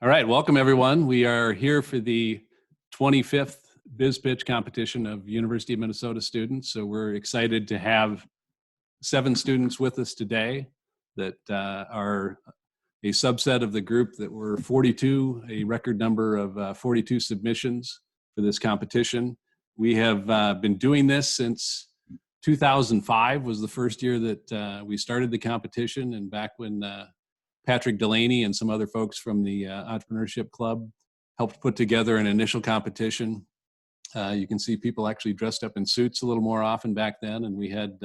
All right, welcome everyone. We are here for the 25th BizPitch competition of University of Minnesota students. So we're excited to have 7 students with us today that are a subset of the group that were 42, a record number of 42 submissions for this competition. We have been doing this since 2005 was the first year that we started the competition, and back when Patrick Delaney and some other folks from the Entrepreneurship Club helped put together an initial competition. You can see people actually dressed up in suits a little more often back then, and we had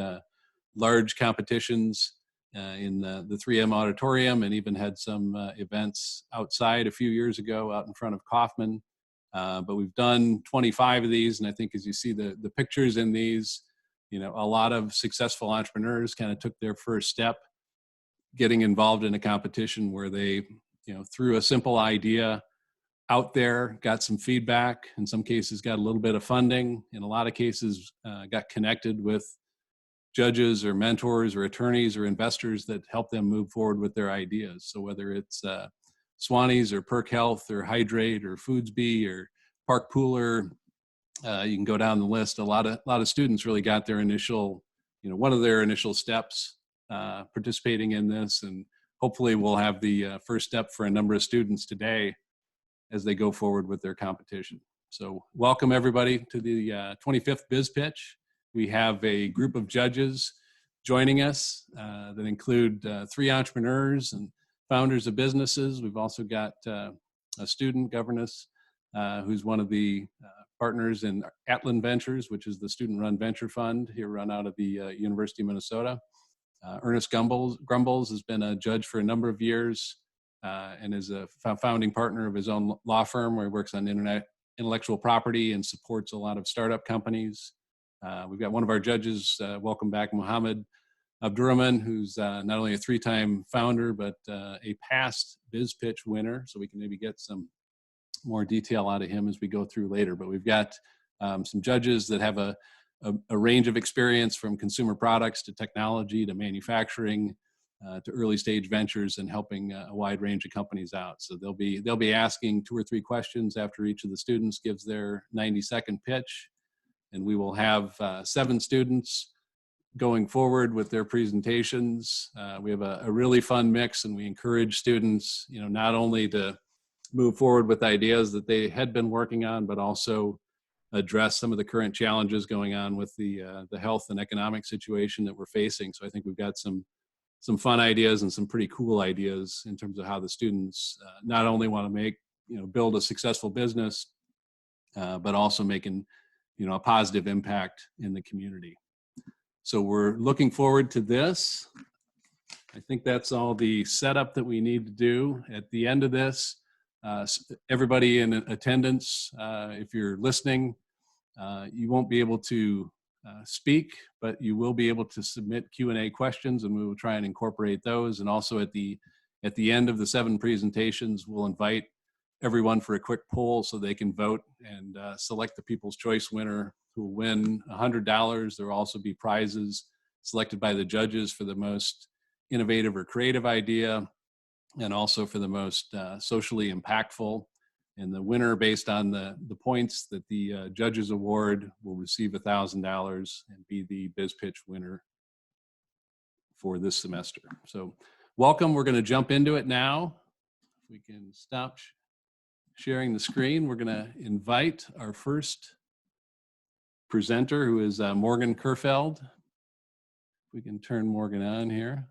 large competitions in the 3M auditorium, and even had some events outside a few years ago out in front of Kauffman. But we've done 25 of these, and I think as you see the pictures in these, you know, a lot of successful entrepreneurs kind of took their first step getting involved in a competition where they, you know, threw a simple idea out there, got some feedback, in some cases got a little bit of funding, in a lot of cases got connected with judges or mentors or attorneys or investors that help them move forward with their ideas. So whether it's Swannies or Perk Health or Hydrate or Foodsby or Park Pooler, you can go down the list. A lot of students really got their initial, you know, one of their initial steps participating in this, and hopefully we'll have the first step for a number of students today as they go forward with their competition. So welcome everybody to the 25th BizPitch. We have a group of judges joining us that include 3 entrepreneurs and founders of businesses. We've also got a student governess who's one of the partners in Atlan Ventures, which is the student-run venture fund here run out of the University of Minnesota. Ernest Grumbles has been a judge for a number of years and is a founding partner of his own law firm where he works on intellectual property and supports a lot of startup companies. We've got one of our judges, welcome back, Mohammed Abdurrahman, who's not only a 3-time founder, but a past BizPitch winner. So we can maybe get some more detail out of him as we go through later. But we've got some judges that have a range of experience, from consumer products to technology to manufacturing to early stage ventures, and helping a wide range of companies out. So they'll be asking 2 or 3 questions after each of the students gives their 90-second pitch, and we will have 7 students going forward with their presentations. We have a really fun mix, and we encourage students, you know, not only to move forward with ideas that they had been working on, but also address some of the current challenges going on with the health and economic situation that we're facing. So I think we've got some fun ideas and some pretty cool ideas in terms of how the students not only want to build a successful business, but also making, you know, a positive impact in the community. So we're looking forward to this. I think that's all the setup that we need to do. At the end of this, everybody in attendance, if you're listening, you won't be able to speak, but you will be able to submit Q&A questions, and we will try and incorporate those. And also at the end of the 7 presentations, we'll invite everyone for a quick poll so they can vote and select the People's Choice winner, who will win $100. There will also be prizes selected by the judges for the most innovative or creative idea, and also for the most socially impactful. And the winner, based on the points that the judges award, will receive $1,000 and be the BizPitch winner for this semester. So welcome. We're going to jump into it now. If we can stop sharing the screen, we're going to invite our first presenter, who is Morgan Kerfeld. We can turn Morgan on here.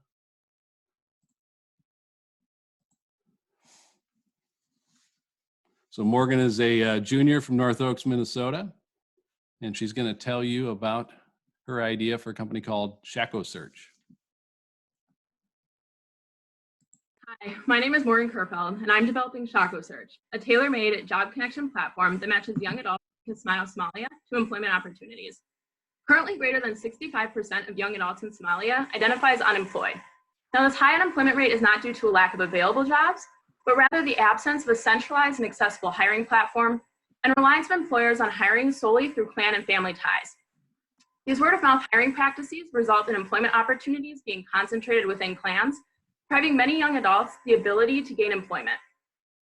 So Morgan is a junior from North Oaks, Minnesota, and she's going to tell you about her idea for a company called Shaco Search. Hi, my name is Morgan Kerfeld, and I'm developing Shaco Search, a tailor-made job connection platform that matches young adults in Somalia to employment opportunities. Currently, greater than 65% of young adults in Somalia identify as unemployed. Now, this high unemployment rate is not due to a lack of available jobs, but rather the absence of a centralized and accessible hiring platform and reliance of employers on hiring solely through clan and family ties. These word-of-mouth hiring practices result in employment opportunities being concentrated within clans, depriving many young adults the ability to gain employment.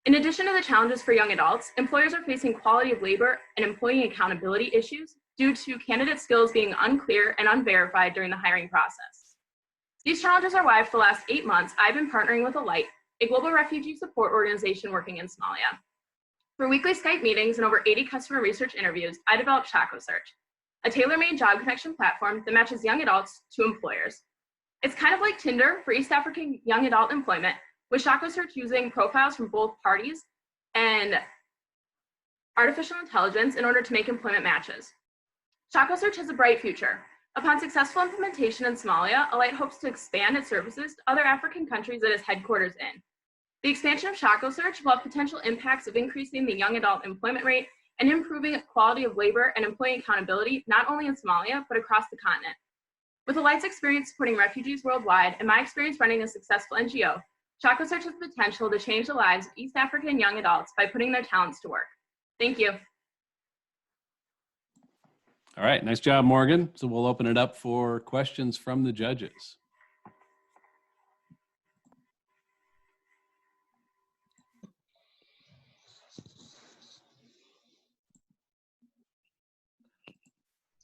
In addition to the challenges for young adults, employers are facing quality of labor and employee accountability issues due to candidate skills being unclear and unverified during the hiring process. These challenges are why for the last 8 months, I've been partnering with Alight, a global refugee support organization working in Somalia. For weekly Skype meetings and over 80 customer research interviews, I developed Shaco Search, a tailor-made job connection platform that matches young adults to employers. It's kind of like Tinder for East African young adult employment, with Shaco Search using profiles from both parties and artificial intelligence in order to make employment matches. Shaco Search has a bright future. Upon successful implementation in Somalia, Alight hopes to expand its services to other African countries it has headquarters in. The expansion of Shaco Search will have potential impacts of increasing the young adult employment rate and improving quality of labor and employee accountability, not only in Somalia, but across the continent. With Alight's experience supporting refugees worldwide and my experience running a successful NGO, Shaco Search has the potential to change the lives of East African young adults by putting their talents to work. Thank you. All right, nice job, Morgan. So we'll open it up for questions from the judges.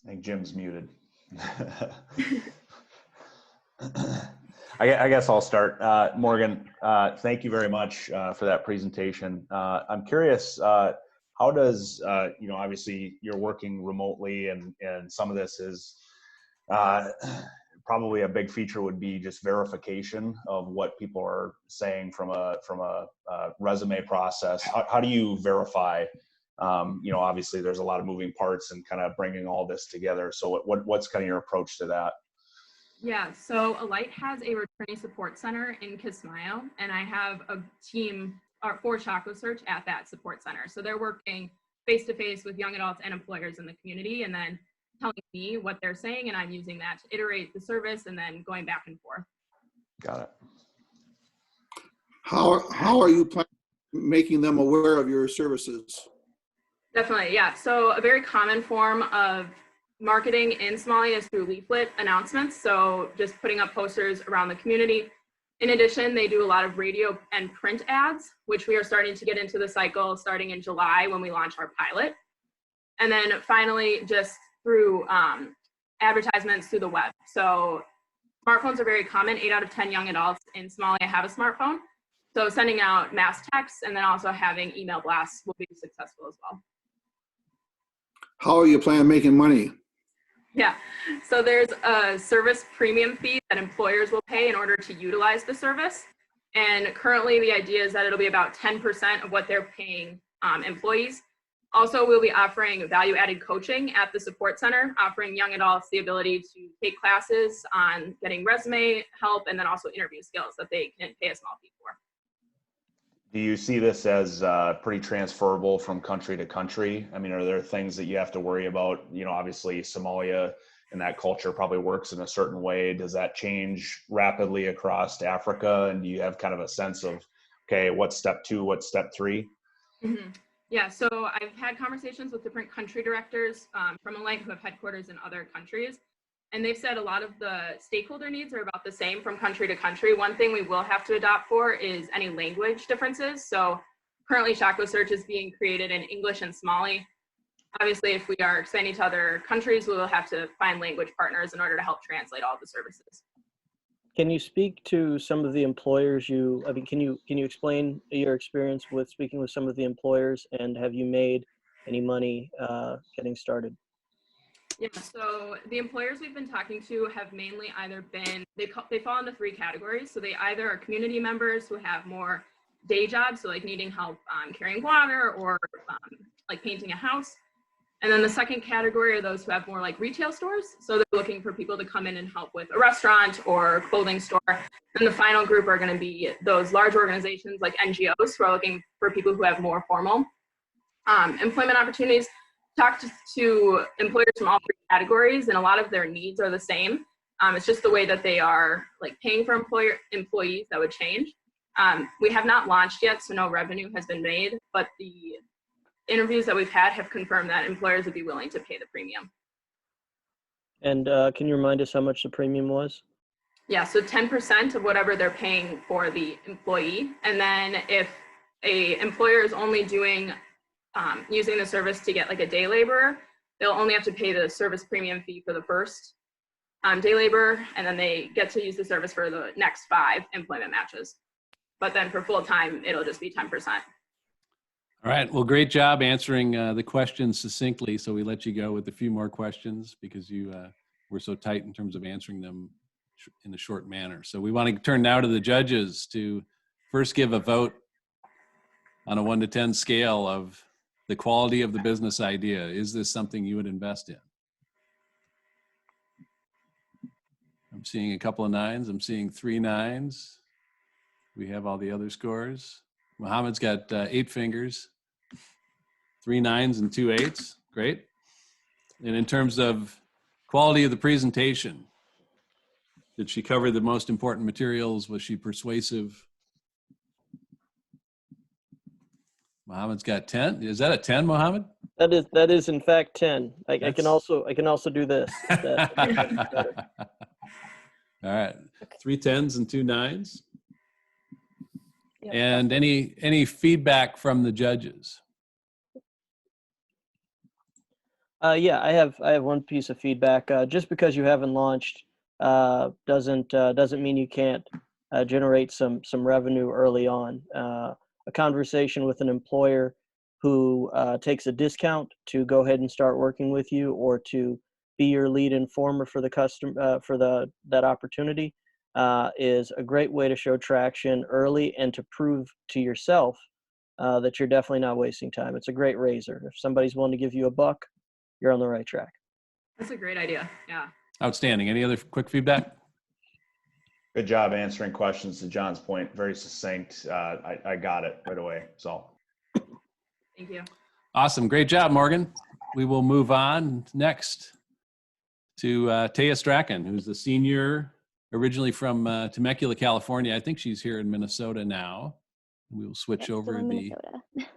I think Jim's muted. I guess I'll start. Morgan, thank you very much for that presentation. I'm curious, how does, obviously you're working remotely and some of this is probably a big feature would be just verification of what people are saying from a resume process. How do you verify? Obviously there's a lot of moving parts and kind of bringing all this together. So what's kind of your approach to that? Yeah, so Alight has a returning support center in Kismayo, and I have a team for Shaco Search at that support center. So they're working face-to-face with young adults and employers in the community, and then telling me what they're saying, and I'm using that to iterate the service and then going back and forth. Got it. How are you making them aware of your services? Definitely, yeah. So a very common form of marketing in Somalia is through leaflet announcements. So just putting up posters around the community. In addition, they do a lot of radio and print ads, which we are starting to get into the cycle starting in July when we launch our pilot. And then finally, just through advertisements through the web. So smartphones are very common. 8 out of 10 young adults in Somalia have a smartphone. So sending out mass texts and then also having email blasts will be successful as well. How are you planning on making money? Yeah, so there's a service premium fee that employers will pay in order to utilize the service. And currently the idea is that it'll be about 10% of what they're paying employees. Also, we'll be offering value-added coaching at the support center, offering young adults the ability to take classes on getting resume help and then also interview skills that they can pay a small fee for. Do you see this as pretty transferable from country to country? I mean, are there things that you have to worry about? Obviously Somalia and that culture probably works in a certain way. Does that change rapidly across Africa? And do you have kind of a sense of, okay, what's step 2, what's step 3? Mm-hmm. Yeah, so I've had conversations with different country directors from Alight who have headquarters in other countries. And they've said a lot of the stakeholder needs are about the same from country to country. One thing we will have to adopt for is any language differences. So currently Shaco Search is being created in English and Somali. Obviously, if we are expanding to other countries, we will have to find language partners in order to help translate all the services. Can you speak to some of the employers can you explain your experience with speaking with some of the employers, and have you made any money getting started? Yeah, so the employers we've been talking to have mainly either been, they fall into 3 categories. So they either are community members who have more day jobs, so like needing help carrying water or like painting a house. And then the second category are those who have more like retail stores. So they're looking for people to come in and help with a restaurant or clothing store. And the final group are going to be those large organizations like NGOs who are looking for people who have more formal employment opportunities. Talked to employers from all 3 categories, and a lot of their needs are the same. It's just the way that they are like paying for employees that would change. We have not launched yet, so no revenue has been made, but the interviews that we've had have confirmed that employers would be willing to pay the premium. And can you remind us how much the premium was? Yeah, so 10% of whatever they're paying for the employee. And then if a employer is only doing using the service to get like a day laborer, they'll only have to pay the service premium fee for the first day labor, and then they get to use the service for the next 5 employment matches. But then for full time, it'll just be 10%. All right. Well, great job answering the questions succinctly. So we let you go with a few more questions because you were so tight in terms of answering them in a short manner. So we want to turn now to the judges to first give a vote on a 1 to 10 scale of the quality of the business idea. Is this something you would invest in? I'm seeing a couple of 9s. I'm seeing 3 9s. We have all the other scores. Mohammed's got 8 fingers, 3 9s and 2 8s. Great. And in terms of quality of the presentation, did she cover the most important materials? Was she persuasive? Mohammed's got 10. Is that a 10, Mohammed? That is in fact 10. I can That's- also do this. All right. 3 10s and 2 9s. Yep. And any feedback from the judges? Yeah, I have one piece of feedback. Just because you haven't launched doesn't mean you can't generate some revenue early on. A conversation with an employer who takes a discount to go ahead and start working with you, or to be your lead informer for the customer for that opportunity, is a great way to show traction early and to prove to yourself that you're definitely not wasting time. It's a great razor. If somebody's willing to give you $1, you're on the right track. That's a great idea. Yeah. Outstanding. Any other quick feedback? Good job answering questions. To John's point, very succinct. I got it right away. So Thank you. Awesome. Great job, Morgan. We will move on next to Taya Strachan, who's a senior originally from Temecula, California. I think she's here in Minnesota now. We will switch over still in the. Minnesota.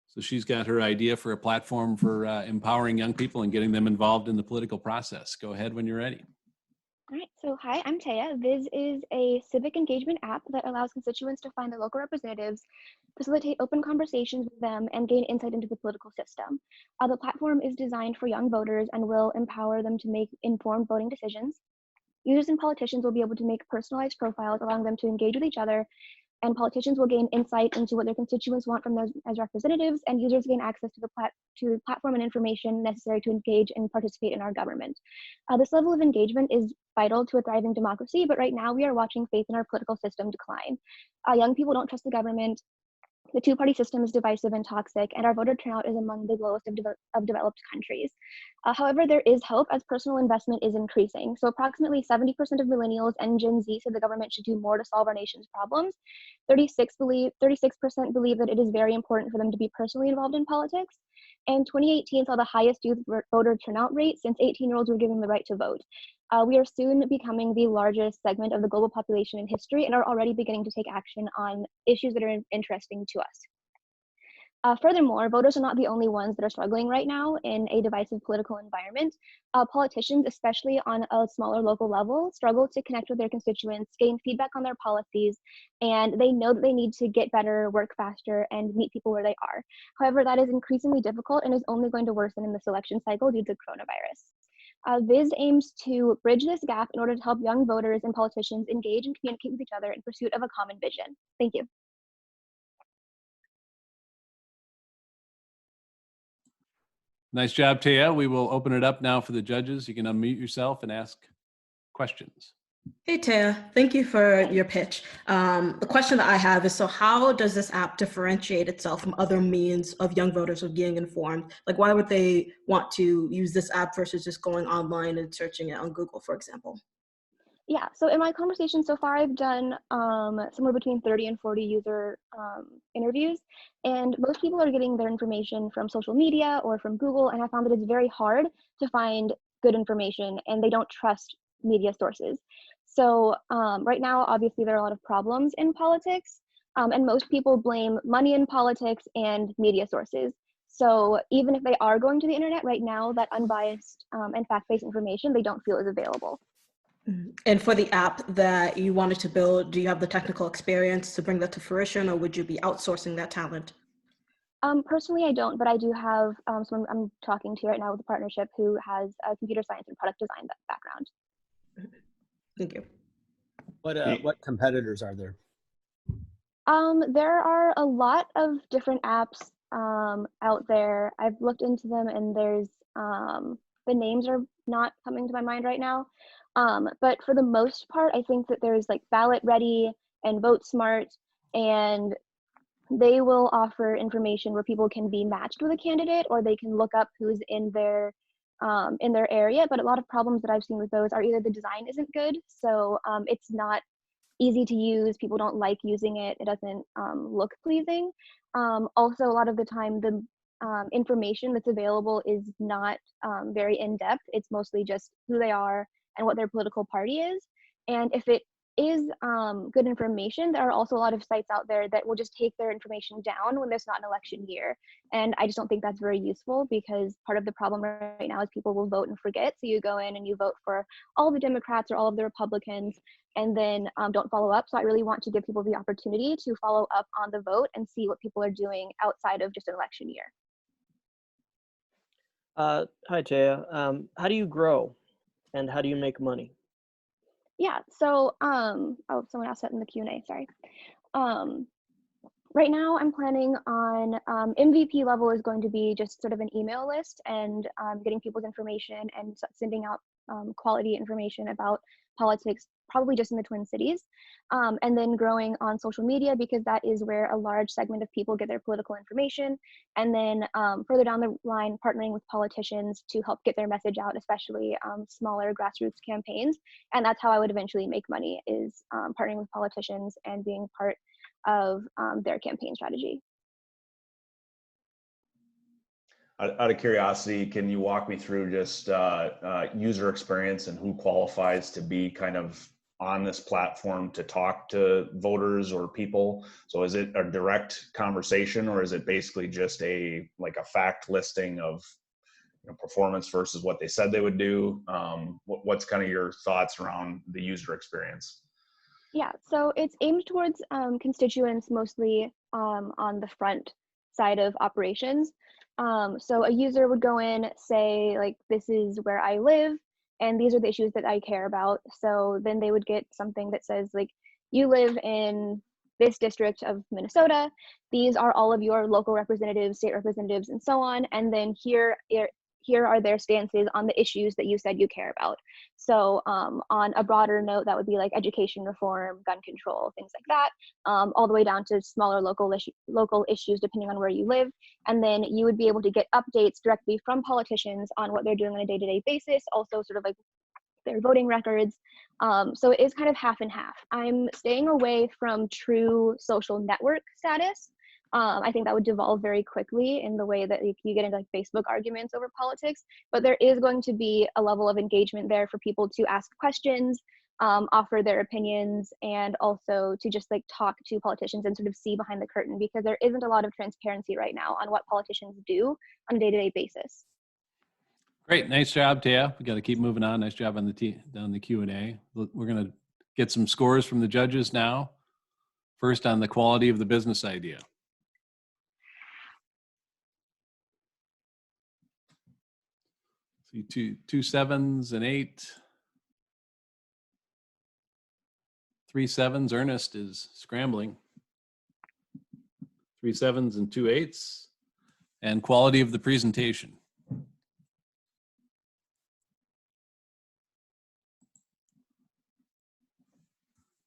So she's got her idea for a platform for empowering young people and getting them involved in the political process. Go ahead when you're ready. All right, so hi, I'm Taya. Viz is a civic engagement app that allows constituents to find their local representatives, facilitate open conversations with them, and gain insight into the political system. The platform is designed for young voters and will empower them to make informed voting decisions. Users and politicians will be able to make personalized profiles, allowing them to engage with each other, and politicians will gain insight into what their constituents want from them as representatives, and users gain access to the platform and information necessary to engage and participate in our government. This level of engagement is vital to a thriving democracy, but right now we are watching faith in our political system decline. Young people don't trust the government. The two-party system is divisive and toxic, and our voter turnout is among the lowest of developed countries. However, there is hope as personal investment is increasing. So approximately 70% of millennials and Gen Z said the government should do more to solve our nation's problems. 36% believe that it is very important for them to be personally involved in politics. And 2018 saw the highest youth voter turnout rate since 18-year-olds were given the right to vote. We are soon becoming the largest segment of the global population in history and are already beginning to take action on issues that are interesting to us. Furthermore, voters are not the only ones that are struggling right now in a divisive political environment. Politicians, especially on a smaller local level, struggle to connect with their constituents, gain feedback on their policies, and they know that they need to get better, work faster, and meet people where they are. However, that is increasingly difficult and is only going to worsen in this election cycle due to coronavirus. Viz aims to bridge this gap in order to help young voters and politicians engage and communicate with each other in pursuit of a common vision. Thank you. Nice job, Taya. We will open it up now for the judges. You can unmute yourself and ask questions. Hey, Taya, thank you for your pitch. The question that I have is, so how does this app differentiate itself from other means of young voters of getting informed? Like, why would they want to use this app versus just going online and searching it on Google, for example? Yeah, so in my conversation so far, I've done somewhere between 30 and 40 user interviews, and most people are getting their information from social media or from Google, and I found that it's very hard to find good information, and they don't trust media sources. So right now, obviously, there are a lot of problems in politics, and most people blame money in politics and media sources. So even if they are going to the internet right now, that unbiased and fact-based information they don't feel is available. And for the app that you wanted to build, do you have the technical experience to bring that to fruition, or would you be outsourcing that talent? Personally, I don't, but I do have someone I'm talking to right now with a partnership who has a computer science and product design background. Thank you. What competitors are there? There are a lot of different apps out there. I've looked into them, and there's the names are not coming to my mind right now. But for the most part, I think that there's like Ballot Ready and Vote Smart, and they will offer information where people can be matched with a candidate, or they can look up who's in their area. But a lot of problems that I've seen with those are either the design isn't good, so it's not easy to use. People don't like using it. It doesn't look pleasing. Also, a lot of the time, the information that's available is not very in-depth. It's mostly just who they are and what their political party is. And if it is good information, there are also a lot of sites out there that will just take their information down when there's not an election year. And I just don't think that's very useful, because part of the problem right now is people will vote and forget. So you go in and you vote for all the Democrats or all of the Republicans, and then don't follow up. So I really want to give people the opportunity to follow up on the vote and see what people are doing outside of just an election year. Hi, Taya. How do you grow, and how do you make money? Yeah, so, oh, someone asked that in the Q&A, sorry. Right now I'm planning on, MVP level is going to be just sort of an email list, and getting people's information and sending out quality information about politics, probably just in the Twin Cities. And then growing on social media, because that is where a large segment of people get their political information. And then further down the line, partnering with politicians to help get their message out, especially smaller grassroots campaigns. And that's how I would eventually make money, is partnering with politicians and being part of their campaign strategy. Out of curiosity, can you walk me through just user experience and who qualifies to be kind of on this platform to talk to voters or people? So is it a direct conversation, or is it basically just a fact listing of performance versus what they said they would do? What's kind of your thoughts around the user experience? Yeah, so it's aimed towards constituents mostly on the front side of operations. So a user would go in, say, like, this is where I live, and these are the issues that I care about. So then they would get something that says, like, you live in this district of Minnesota. These are all of your local representatives, state representatives, and so on. And then here are their stances on the issues that you said you care about. So on a broader note, that would be like education reform, gun control, things like that, all the way down to smaller local issues depending on where you live. And then you would be able to get updates directly from politicians on what they're doing on a day-to-day basis, also sort of like their voting records. So it is kind of half and half. I'm staying away from true social network status. I think that would devolve very quickly in the way that you get into like Facebook arguments over politics, but there is going to be a level of engagement there for people to ask questions, offer their opinions, and also to just like talk to politicians and sort of see behind the curtain, because there isn't a lot of transparency right now on what politicians do on a day-to-day basis. Great, nice job, Taya. We got to keep moving on. Nice job on the Q&A. We're going to get some scores from the judges now. First, on the quality of the business idea. See two sevens and 8. 3 7s. Ernest is scrambling. 3 7s and 2 8s. And quality of the presentation.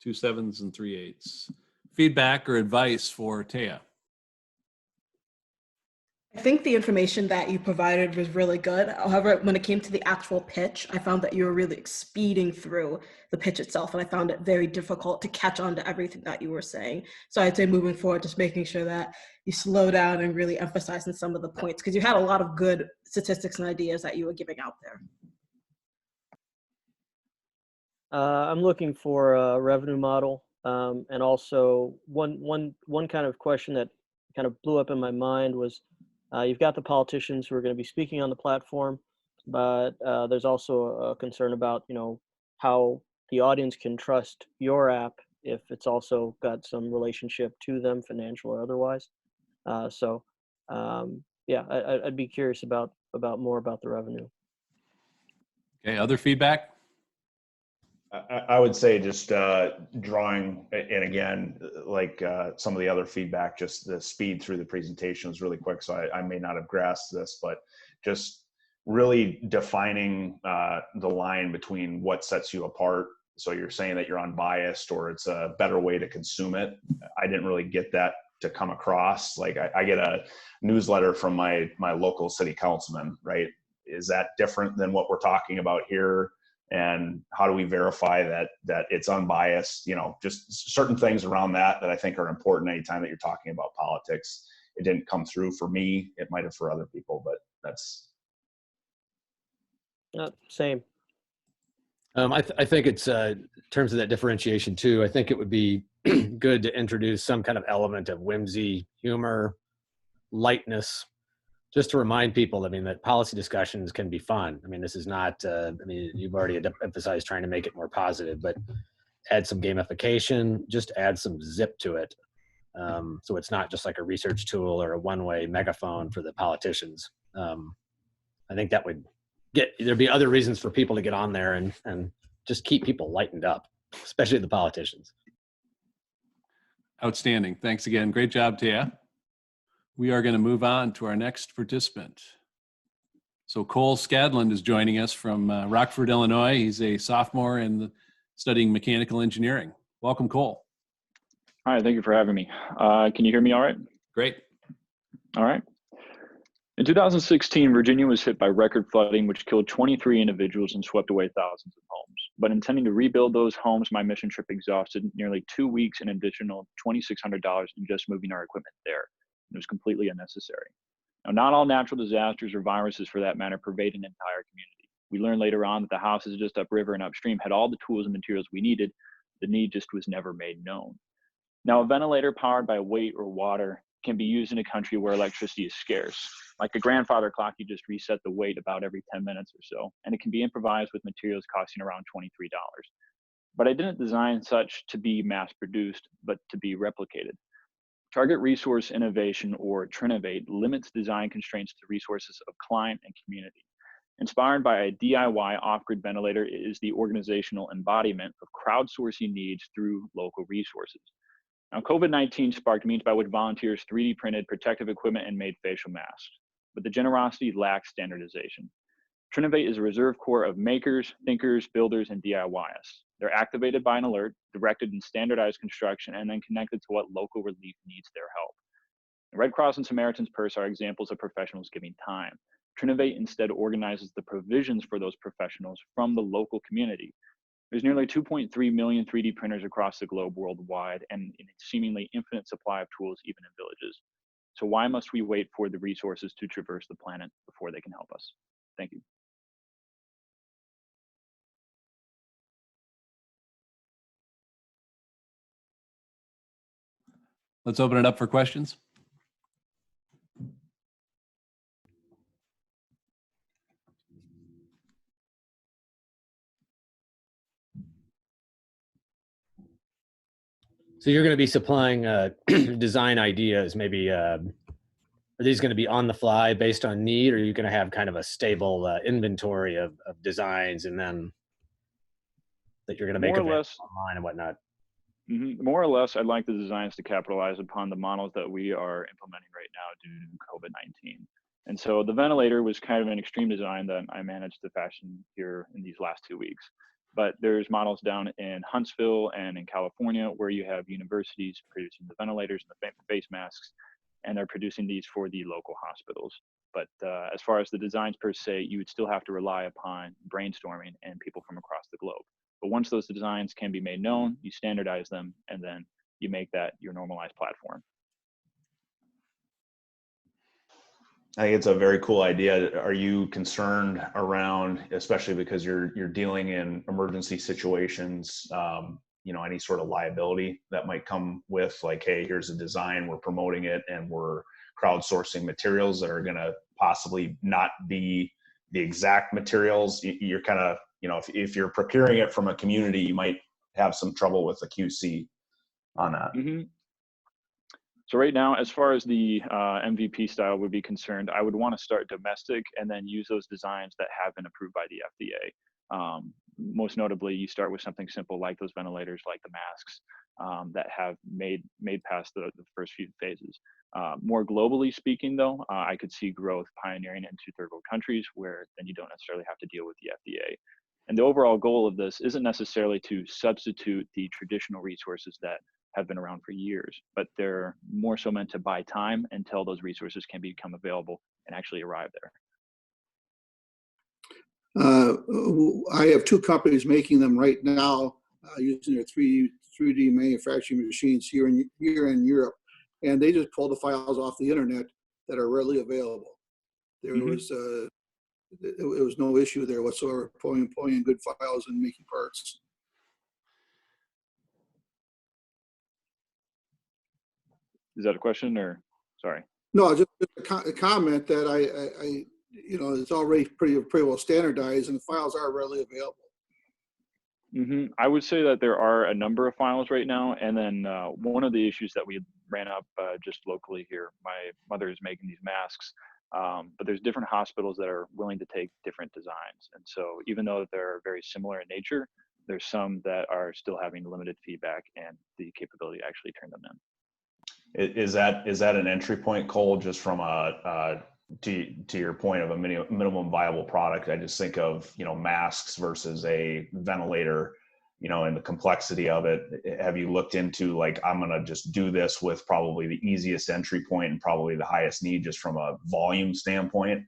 2 7s and 3 8s. Feedback or advice for Taya? I think the information that you provided was really good. However, when it came to the actual pitch, I found that you were really speeding through the pitch itself, and I found it very difficult to catch on to everything that you were saying. So I'd say moving forward, just making sure that you slow down and really emphasize on some of the points, because you had a lot of good statistics and ideas that you were giving out there. I'm looking for a revenue model, and also one kind of question that kind of blew up in my mind was, you've got the politicians who are going to be speaking on the platform, but there's also a concern about, how the audience can trust your app if it's also got some relationship to them, financial or otherwise. Yeah, I'd be curious about more about the revenue. Okay, other feedback? I would say just drawing, and again, like some of the other feedback, just the speed through the presentation was really quick, so I may not have grasped this, but just really defining the line between what sets you apart. So you're saying that you're unbiased or it's a better way to consume it. I didn't really get that to come across. Like I get a newsletter from my local city councilman, right? Is that different than what we're talking about here? And how do we verify that it's unbiased? You know, just certain things around that I think are important anytime that you're talking about politics. It didn't come through for me. It might have for other people, but that's same. I think it's in terms of that differentiation too. I think it would be good to introduce some kind of element of whimsy, humor, lightness, just to remind people. I mean, that policy discussions can be fun. I mean, this is not. I mean, you've already emphasized trying to make it more positive, but add some gamification. Just add some zip to it, so it's not just like a research tool or a one-way megaphone for the politicians. I think that would there'd be other reasons for people to get on there and just keep people lightened up, especially the politicians. Outstanding. Thanks again. Great job, Taya. We are going to move on to our next participant. So Cole Scadland is joining us from Rockford, Illinois. He's a sophomore and studying mechanical engineering. Welcome, Cole. Hi, thank you for having me. Can you hear me all right? Great. All right. In 2016, Virginia was hit by record flooding, which killed 23 individuals and swept away thousands of homes. But intending to rebuild those homes, my mission trip exhausted nearly 2 weeks and an additional $2,600 in just moving our equipment there. It was completely unnecessary. Now, not all natural disasters or viruses, for that matter, pervade an entire community. We learned later on that the houses just upriver and upstream had all the tools and materials we needed. The need just was never made known. Now, a ventilator powered by weight or water can be used in a country where electricity is scarce. Like a grandfather clock, you just reset the weight about every 10 minutes or so, and it can be improvised with materials costing around $23. But I didn't design such to be mass-produced, but to be replicated. Target Resource Innovation, or Trinovate, limits design constraints to resources of client and community. Inspired by a DIY off-grid ventilator, it is the organizational embodiment of crowdsourcing needs through local resources. Now, COVID-19 sparked means by which volunteers 3D printed protective equipment and made facial masks, but the generosity lacks standardization. Trinovate is a reserve corps of makers, thinkers, builders, and DIYists. They're activated by an alert, directed in standardized construction, and then connected to what local relief needs their help. The Red Cross and Samaritan's Purse are examples of professionals giving time. Trinovate instead organizes the provisions for those professionals from the local community. There's nearly 2.3 million 3D printers across the globe worldwide, and a seemingly infinite supply of tools even in villages. So why must we wait for the resources to traverse the planet before they can help us? Thank you. Let's open it up for questions. So you're going to be supplying design ideas, maybe. Are these going to be on the fly based on need, or are you going to have kind of a stable inventory of designs and then that you're going to make available online and whatnot? More or less, I'd like the designs to capitalize upon the models that we are implementing right now due to COVID-19. And so the ventilator was kind of an extreme design that I managed to fashion here in these last 2 weeks. But there's models down in Huntsville and in California where you have universities producing the ventilators and the face masks, and they're producing these for the local hospitals. But as far as the designs per se, you would still have to rely upon brainstorming and people from across the globe. But once those designs can be made known, you standardize them, and then you make that your normalized platform. I think it's a very cool idea. Are you concerned around, especially because you're dealing in emergency situations, you know, any sort of liability that might come with, like, hey, here's a design, we're promoting it, and we're crowdsourcing materials that are going to possibly not be the exact materials? You're kind of, you know, if you're procuring it from a community, you might have some trouble with the QC on that. Mm-hmm. So right now, as far as the MVP style would be concerned, I would want to start domestic and then use those designs that have been approved by the FDA. Most notably, you start with something simple like those ventilators, like the masks that have made past the first few phases. More globally speaking, though, I could see growth pioneering into third world countries where then you don't necessarily have to deal with the FDA. And the overall goal of this isn't necessarily to substitute the traditional resources that have been around for years, but they're more so meant to buy time until those resources can become available and actually arrive there. I have two companies making them right now using their 3D manufacturing machines here in Europe, and they just pull the files off the internet that are readily available. There was it was no issue there whatsoever pulling in good files and making parts. Is that a question or sorry? No, just a comment that I you know, it's already pretty well standardized and the files are readily available. Mm-hmm. I would say that there are a number of files right now, and then one of the issues that we ran up just locally here, my mother is making these masks, but there's different hospitals that are willing to take different designs, and so even though they're very similar in nature, there's some that are still having limited feedback and the capability to actually turn them in. Is that an entry point, Cole, just from to your point of a minimum viable product? I just think of, you know, masks versus a ventilator, you know, and the complexity of it. Have you looked into, like, I'm going to just do this with probably the easiest entry point and probably the highest need just from a volume standpoint?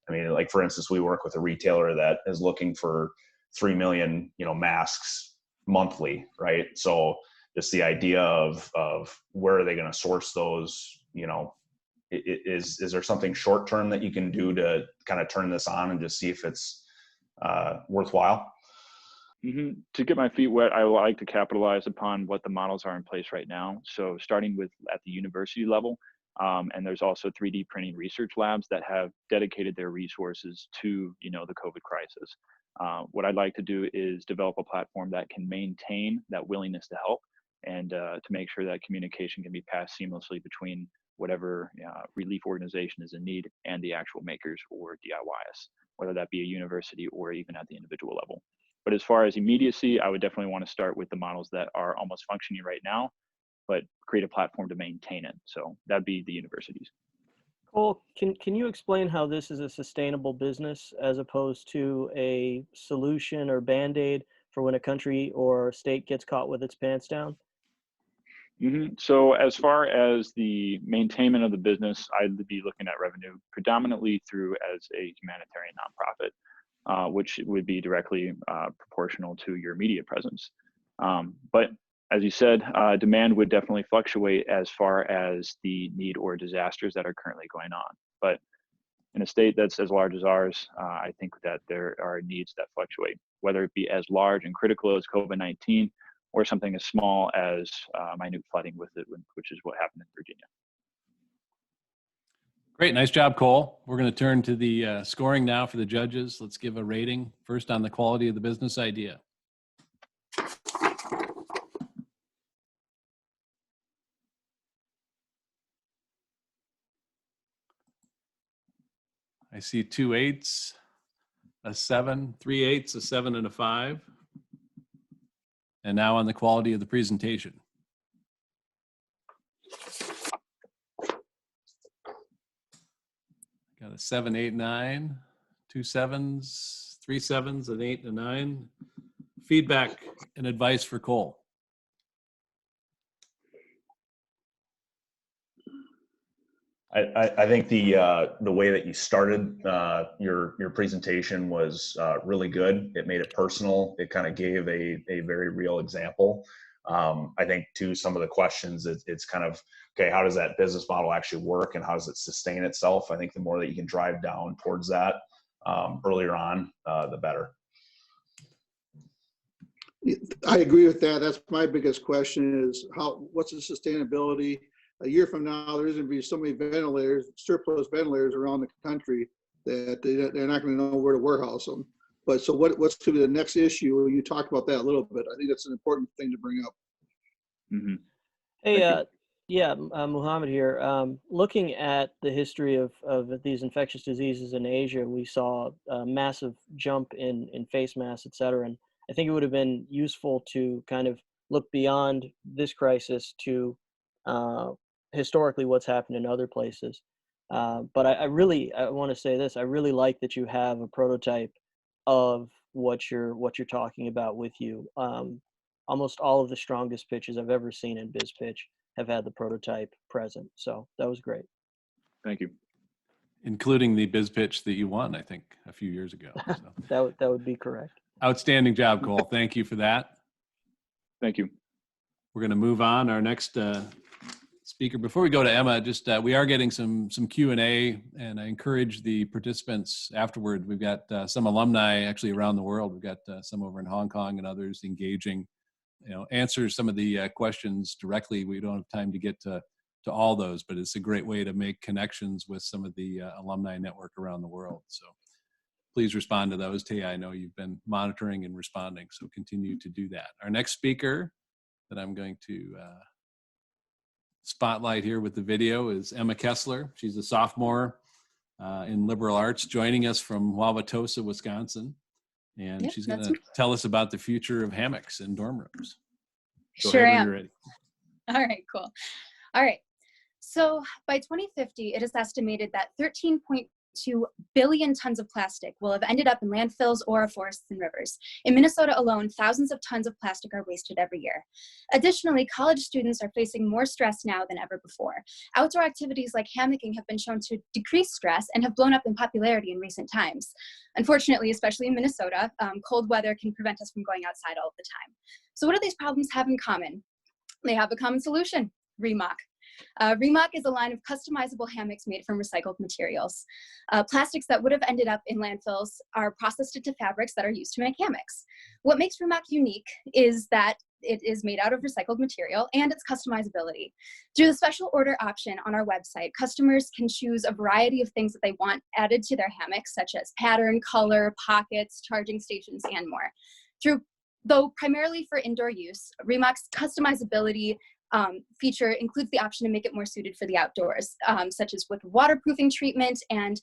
I mean, like, for instance, we work with a retailer that is looking for 3 million, you know, masks monthly, right? So just the idea of where are they going to source those, you know, is there something short term that you can do to kind of turn this on and just see if it's worthwhile? Mm-hmm. To get my feet wet, I like to capitalize upon what the models are in place right now. So starting with at the university level, and there's also 3D printing research labs that have dedicated their resources to, you know, the COVID crisis. What I'd like to do is develop a platform that can maintain that willingness to help and to make sure that communication can be passed seamlessly between whatever relief organization is in need and the actual makers or DIYs, whether that be a university or even at the individual level. But as far as immediacy, I would definitely want to start with the models that are almost functioning right now, but create a platform to maintain it. So that'd be the universities. Cole, can you explain how this is a sustainable business as opposed to a solution or Band-Aid for when a country or state gets caught with its pants down? Mm-hmm. So as far as the maintainment of the business, I'd be looking at revenue predominantly through as a humanitarian nonprofit, which would be directly proportional to your media presence. But as you said, demand would definitely fluctuate as far as the need or disasters that are currently going on. But in a state that's as large as ours, I think that there are needs that fluctuate, whether it be as large and critical as COVID-19 or something as small as minute flooding with it, which is what happened in Virginia. Great. Nice job, Cole. We're going to turn to the scoring now for the judges. Let's give a rating first on the quality of the business idea. I see 2 8s, a 7, 3 8s, a 7, and a 5. And now on the quality of the presentation. Got a 7, 8, 9, 2 7s, 3 7s, an 8, and a 9. Feedback and advice for Cole. I think the way that you started your presentation was really good. It made it personal. It kind of gave a very real example. I think too, some of the questions, it's kind of, okay, how does that business model actually work and how does it sustain itself? I think the more that you can drive down towards that earlier on, the better. I agree with that. That's my biggest question is what's the sustainability? A year from now, there's going to be so many ventilators, surplus ventilators around the country that they're not going to know where to warehouse them. But so what's going to be the next issue? You talked about that a little bit. I think that's an important thing to bring up. Mm-hmm. Hey, Muhammad here. Looking at the history of these infectious diseases in Asia, we saw a massive jump in face masks, et cetera. And I think it would have been useful to kind of look beyond this crisis to historically what's happened in other places. But I want to say this. I really like that you have a prototype of what you're talking about with you. Almost all of the strongest pitches I've ever seen in BizPitch have had the prototype present. So that was great. Thank you. Including the BizPitch that you won, I think, a few years ago. So. that would be correct. Outstanding job, Cole. Thank you for that. Thank you. We're going to move on. Our next speaker. Before we go to Emma, just we are getting some Q&A, and I encourage the participants afterward. We've got some alumni actually around the world. We've got some over in Hong Kong and others engaging, answer some of the questions directly. We don't have time to get to all those, but it's a great way to make connections with some of the alumni network around the world. So please respond to those. Taya, I know you've been monitoring and responding, so continue to do that. Our next speaker that I'm going to spotlight here with the video is Emma Kessler. She's a sophomore in liberal arts, joining us from Wauwatosa, Wisconsin. And she's going to tell us about the future of hammocks in dorm rooms. Go Sure ahead when am. you're ready. All right, cool. All right. So by 2050, it is estimated that 13.2 billion tons of plastic will have ended up in landfills or forests and rivers. In Minnesota alone, thousands of tons of plastic are wasted every year. Additionally, college students are facing more stress now than ever before. Outdoor activities like hammocking have been shown to decrease stress and have blown up in popularity in recent times. Unfortunately, especially in Minnesota, cold weather can prevent us from going outside all the time. So what do these problems have in common? They have a common solution: Remock. Remock is a line of customizable hammocks made from recycled materials. Plastics that would have ended up in landfills are processed into fabrics that are used to make hammocks. What makes Remock unique is that it is made out of recycled material and its customizability. Through the special order option on our website, customers can choose a variety of things that they want added to their hammocks, such as pattern, color, pockets, charging stations, and more. Though primarily for indoor use, Remock's customizability feature includes the option to make it more suited for the outdoors, such as with waterproofing treatment and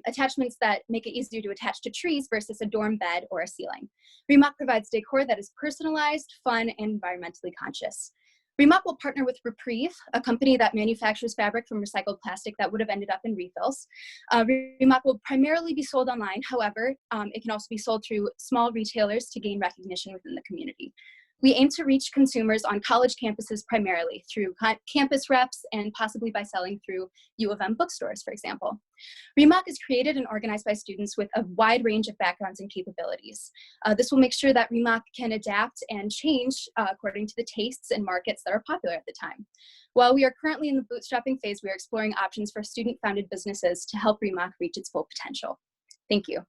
attachments that make it easier to attach to trees versus a dorm bed or a ceiling. Remock provides decor that is personalized, fun, and environmentally conscious. Remock will partner with Reprieve, a company that manufactures fabric from recycled plastic that would have ended up in refills. Remock will primarily be sold online. However, it can also be sold through small retailers to gain recognition within the community. We aim to reach consumers on college campuses primarily through campus reps and possibly by selling through U of M bookstores, for example. Remock is created and organized by students with a wide range of backgrounds and capabilities. This will make sure that Remock can adapt and change according to the tastes and markets that are popular at the time. While we are currently in the bootstrapping phase, we are exploring options for student-founded businesses to help Remock reach its full potential. Thank you.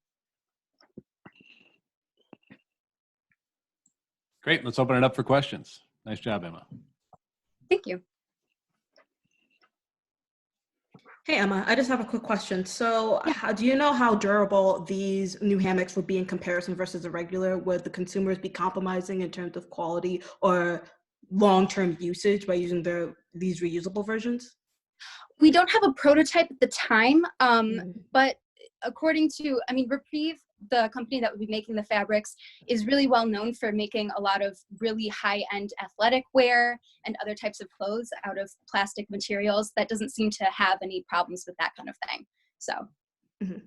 Great. Let's open it up for questions. Nice job, Emma. Thank you. Hey, Emma, I just have a quick question. So do you know how durable these new hammocks would be in comparison versus the regular? Would the consumers be compromising in terms of quality or long-term usage by using these reusable versions? We don't have a prototype at the time, but according to, Reprieve, the company that would be making the fabrics, is really well known for making a lot of really high-end athletic wear and other types of clothes out of plastic materials. That doesn't seem to have any problems with that kind of thing. So. Do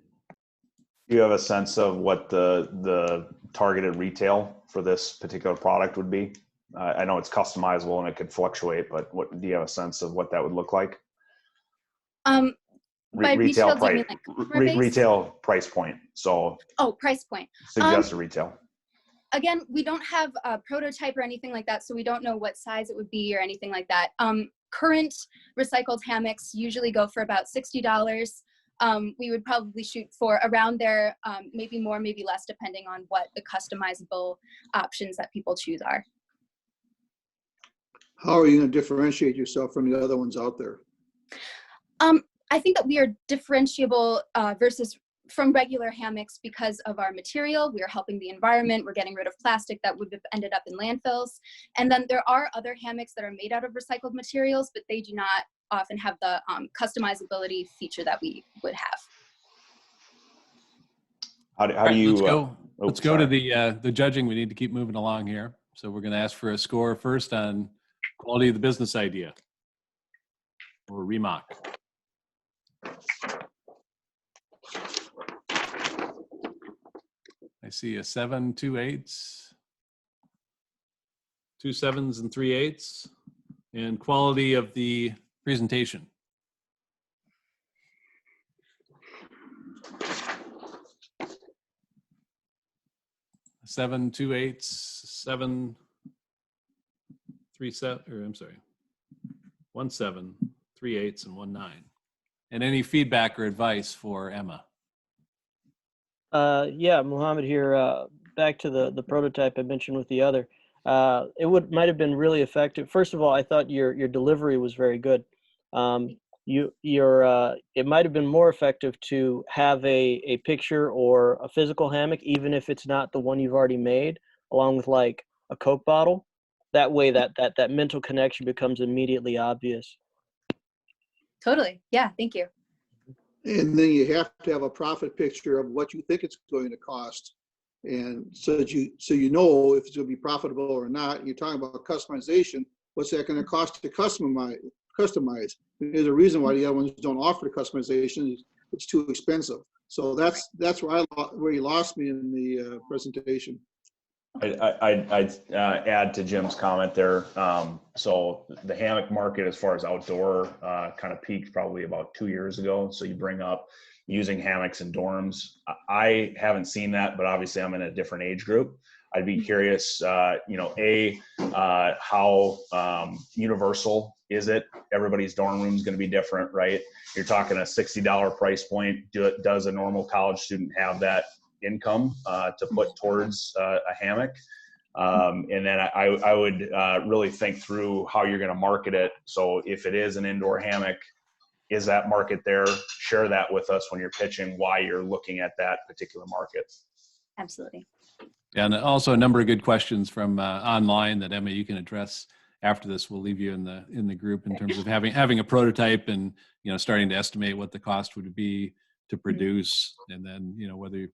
you have a sense of what the targeted retail for this particular product would be? I know it's customizable and it could fluctuate, but do you have a sense of what that would look like? By retail, do you mean like customer base? Retail price point. So. Oh, price point. Suggested retail. Again, we don't have a prototype or anything like that, so we don't know what size it would be or anything like that. Current recycled hammocks usually go for about $60. We would probably shoot for around there, maybe more, maybe less, depending on what the customizable options that people choose are. How are you going to differentiate yourself from the other ones out there? I think that we are differentiable versus from regular hammocks because of our material. We are helping the environment. We're getting rid of plastic that would have ended up in landfills. And then there are other hammocks that are made out of recycled materials, but they do not often have the customizability feature that we would have. How do All right, you? Let's go to the judging. We need to keep moving along here. So we're going to ask for a score first on quality of the business idea or remock. I see a 7, 2 8s, 2 7s and 3 8s, and quality of the presentation. 7, 2 8s, 7, 3 7, or I'm sorry, 1 7, 3 8s, and 1 9. And any feedback or advice for Emma? Yeah, Muhammad here. Back to the prototype I mentioned with the other. Might have been really effective. First of all, I thought your delivery was very good. It might have been more effective to have a picture or a physical hammock, even if it's not the one you've already made, along with like a Coke bottle. That way, that mental connection becomes immediately obvious. Totally. Yeah, thank you. And then you have to have a profit picture of what you think it's going to cost. And so that you know if it's going to be profitable or not. You're talking about customization. What's that going to cost to customize? There's a reason why the other ones don't offer the customization. It's too expensive. So that's where you lost me in the presentation. I'd add to Jim's comment there. So the hammock market, as far as outdoor, kind of peaked probably about 2 years ago. So you bring up using hammocks in dorms. I haven't seen that, but obviously I'm in a different age group. I'd be curious, how universal is it? Everybody's dorm room is going to be different, right? You're talking a $60 price point. Does a normal college student have that income to put towards a hammock? And then I would really think through how you're going to market it. So if it is an indoor hammock, is that market there? Share that with us when you're pitching why you're looking at that particular market. Absolutely. And also a number of good questions from online that Emma, you can address after this. We'll leave you in the group in terms of having a prototype and starting to estimate what the cost would be to produce, and then whether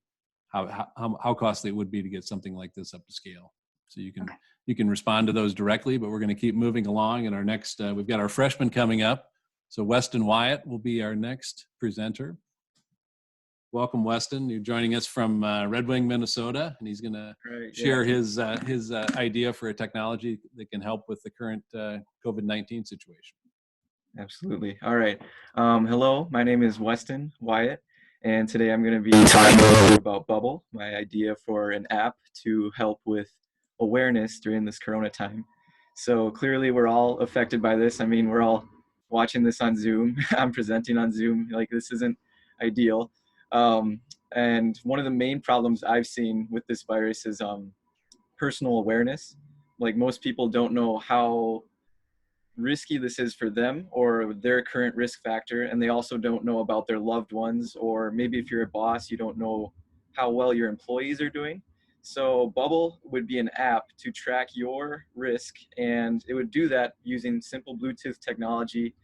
how costly it would be to get something like this up to scale. So you can respond to those directly, but we're going to keep moving along. And our next, we've got our freshman coming up. So Weston Wyatt will be our next presenter. Welcome, Weston. You're joining us from Red Wing, Minnesota, and he's going to share his idea for a technology that can help with the current COVID-19 situation. Absolutely. All right. Hello, my name is Weston Wyatt, and today I'm going to be talking a little bit about Bubble, my idea for an app to help with awareness during this Corona time. So clearly we're all affected by this. I mean, we're all watching this on Zoom. I'm presenting on Zoom. Like, this isn't ideal. And one of the main problems I've seen with this virus is personal awareness. Like, most people don't know how risky this is for them or their current risk factor, and they also don't know about their loved ones, or maybe if you're a boss, you don't know how well your employees are doing. So Bubble would be an app to track your risk, and it would do that using simple Bluetooth technology.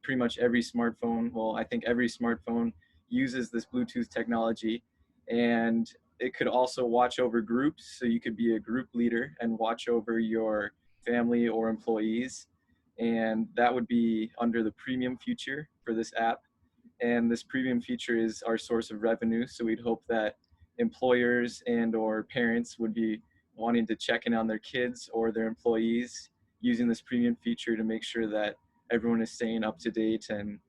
Pretty much every smartphone, well, I think every smartphone uses this Bluetooth technology, and it could also watch over groups. So you could be a group leader and watch over your family or employees, and that would be under the premium feature for this app. And this premium feature is our source of revenue, so we'd hope that employers and or parents would be wanting to check in on their kids or their employees using this premium feature to make sure that everyone is staying up to date and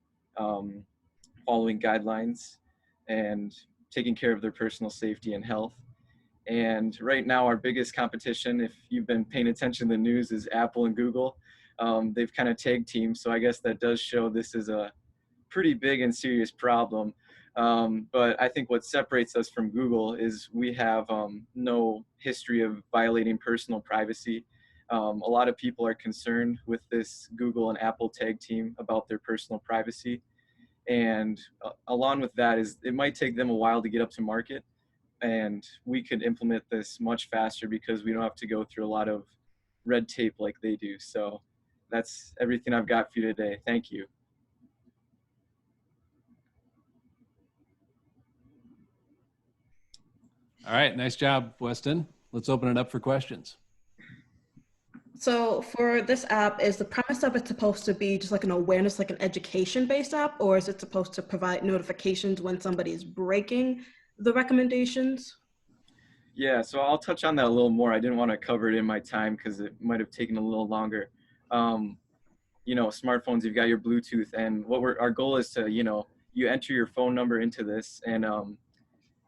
following guidelines and taking care of their personal safety and health. And right now our biggest competition, if you've been paying attention to the news, is Apple and Google. They've kind of tag teamed, so I guess that does show this is a pretty big and serious problem. But I think what separates us from Google is we have no history of violating personal privacy. A lot of people are concerned with this Google and Apple tag team about their personal privacy. And along with that is it might take them a while to get up to market, and we could implement this much faster because we don't have to go through a lot of red tape like they do. So that's everything I've got for you today. Thank you. All right, nice job, Weston. Let's open it up for questions. So for this app, is the premise of it supposed to be just like an awareness, like an education-based app, or is it supposed to provide notifications when somebody is breaking the recommendations? Yeah, so I'll touch on that a little more. I didn't want to cover it in my time because it might have taken a little longer. You know, smartphones, you've got your Bluetooth, and our goal is to, you know, you enter your phone number into this, and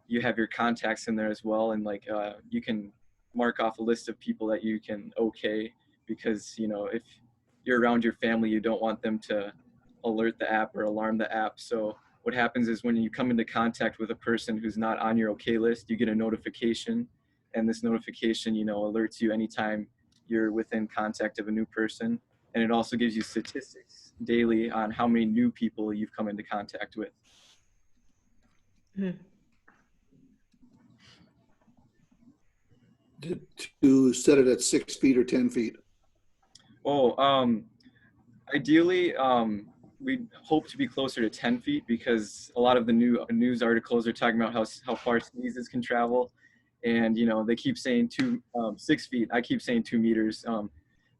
you have your contacts in there as well, and like you can mark off a list of people that you can okay, because you know if you're around your family, you don't want them to alert the app or alarm the app. So what happens is when you come into contact with a person who's not on your okay list, you get a notification, and this notification, you know, alerts you anytime you're within contact of a new person, and it also gives you statistics daily on how many new people you've come into contact with. To set it at 6 feet or 10 feet? Ideally, we hope to be closer to 10 feet because a lot of the new news articles are talking about how far sneezes can travel, and you know they keep saying 6 feet. I keep saying 2 meters,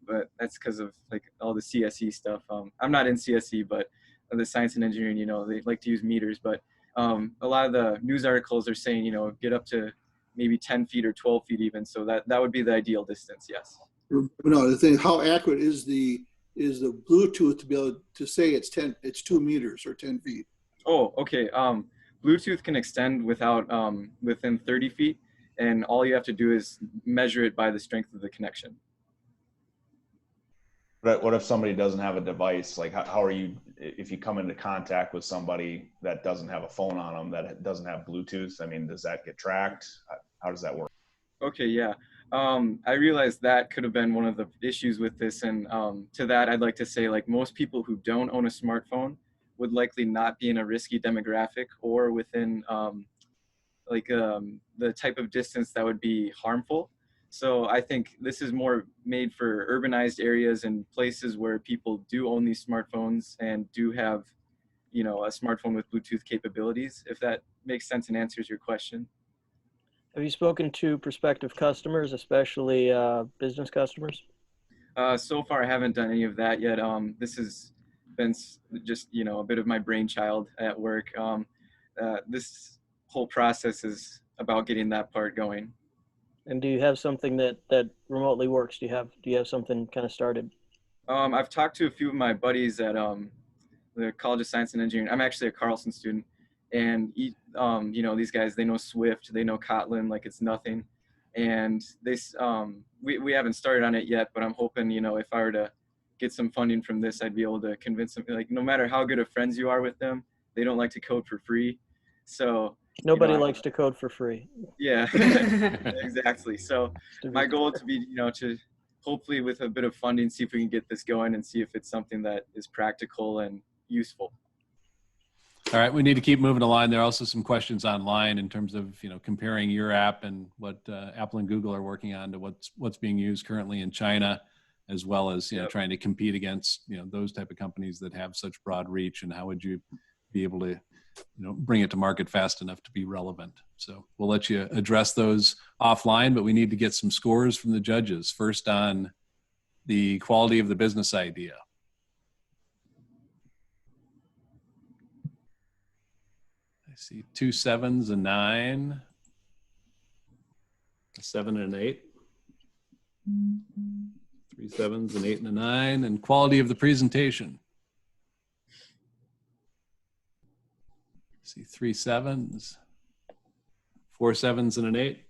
but that's because of like all the CSE stuff. I'm not in CSE, but the science and engineering, you know, they like to use meters, but a lot of the news articles are saying, you know, get up to maybe 10 feet or 12 feet even. So that would be the ideal distance, yes. No, the thing, how accurate is the Bluetooth to be able to say it's 2 meters or 10 feet? Oh, okay. Bluetooth can extend within 30 feet, and all you have to do is measure it by the strength of the connection. But what if somebody doesn't have a device? Like, how are you, if you come into contact with somebody that doesn't have a phone on them, that doesn't have Bluetooth? I mean, does that get tracked? How does that work? Okay, yeah. I realized that could have been one of the issues with this. And to that, I'd like to say, like, most people who don't own a smartphone would likely not be in a risky demographic or within the type of distance that would be harmful. So I think this is more made for urbanized areas and places where people do own these smartphones and do have, you know, a smartphone with Bluetooth capabilities, if that makes sense and answers your question. Have you spoken to prospective customers, especially business customers? So far, I haven't done any of that yet. This has been just, you know, a bit of my brainchild at work. This whole process is about getting that part going. And do you have something that remotely works? Do you have something kind of started? I've talked to a few of my buddies at the College of Science and Engineering. I'm actually a Carlson student, and you know, these guys, they know Swift, they know Kotlin like it's nothing, and we haven't started on it yet, but I'm hoping, you know, if I were to get some funding from this, I'd be able to convince them, like, no matter how good of friends you are with them, they don't like to code for free. So nobody likes to code for free. Yeah, exactly. So my goal to be, you know, to hopefully with a bit of funding, see if we can get this going and see if it's something that is practical and useful. All right, we need to keep moving along. There are also some questions online in terms of, you know, comparing your app and what Apple and Google are working on to what's being used currently in China, as well as, you know, trying to compete against, you know, those type of companies that have such broad reach, and how would you be able to, you know, bring it to market fast enough to be relevant. So we'll let you address those offline, but we need to get some scores from the judges. First on the quality of the business idea. I see 2 7s, a 9, a 7 and an 8, 3 7s, an 8 and a 9, and quality of the presentation. See 3 7s, 4 7s, and an 8.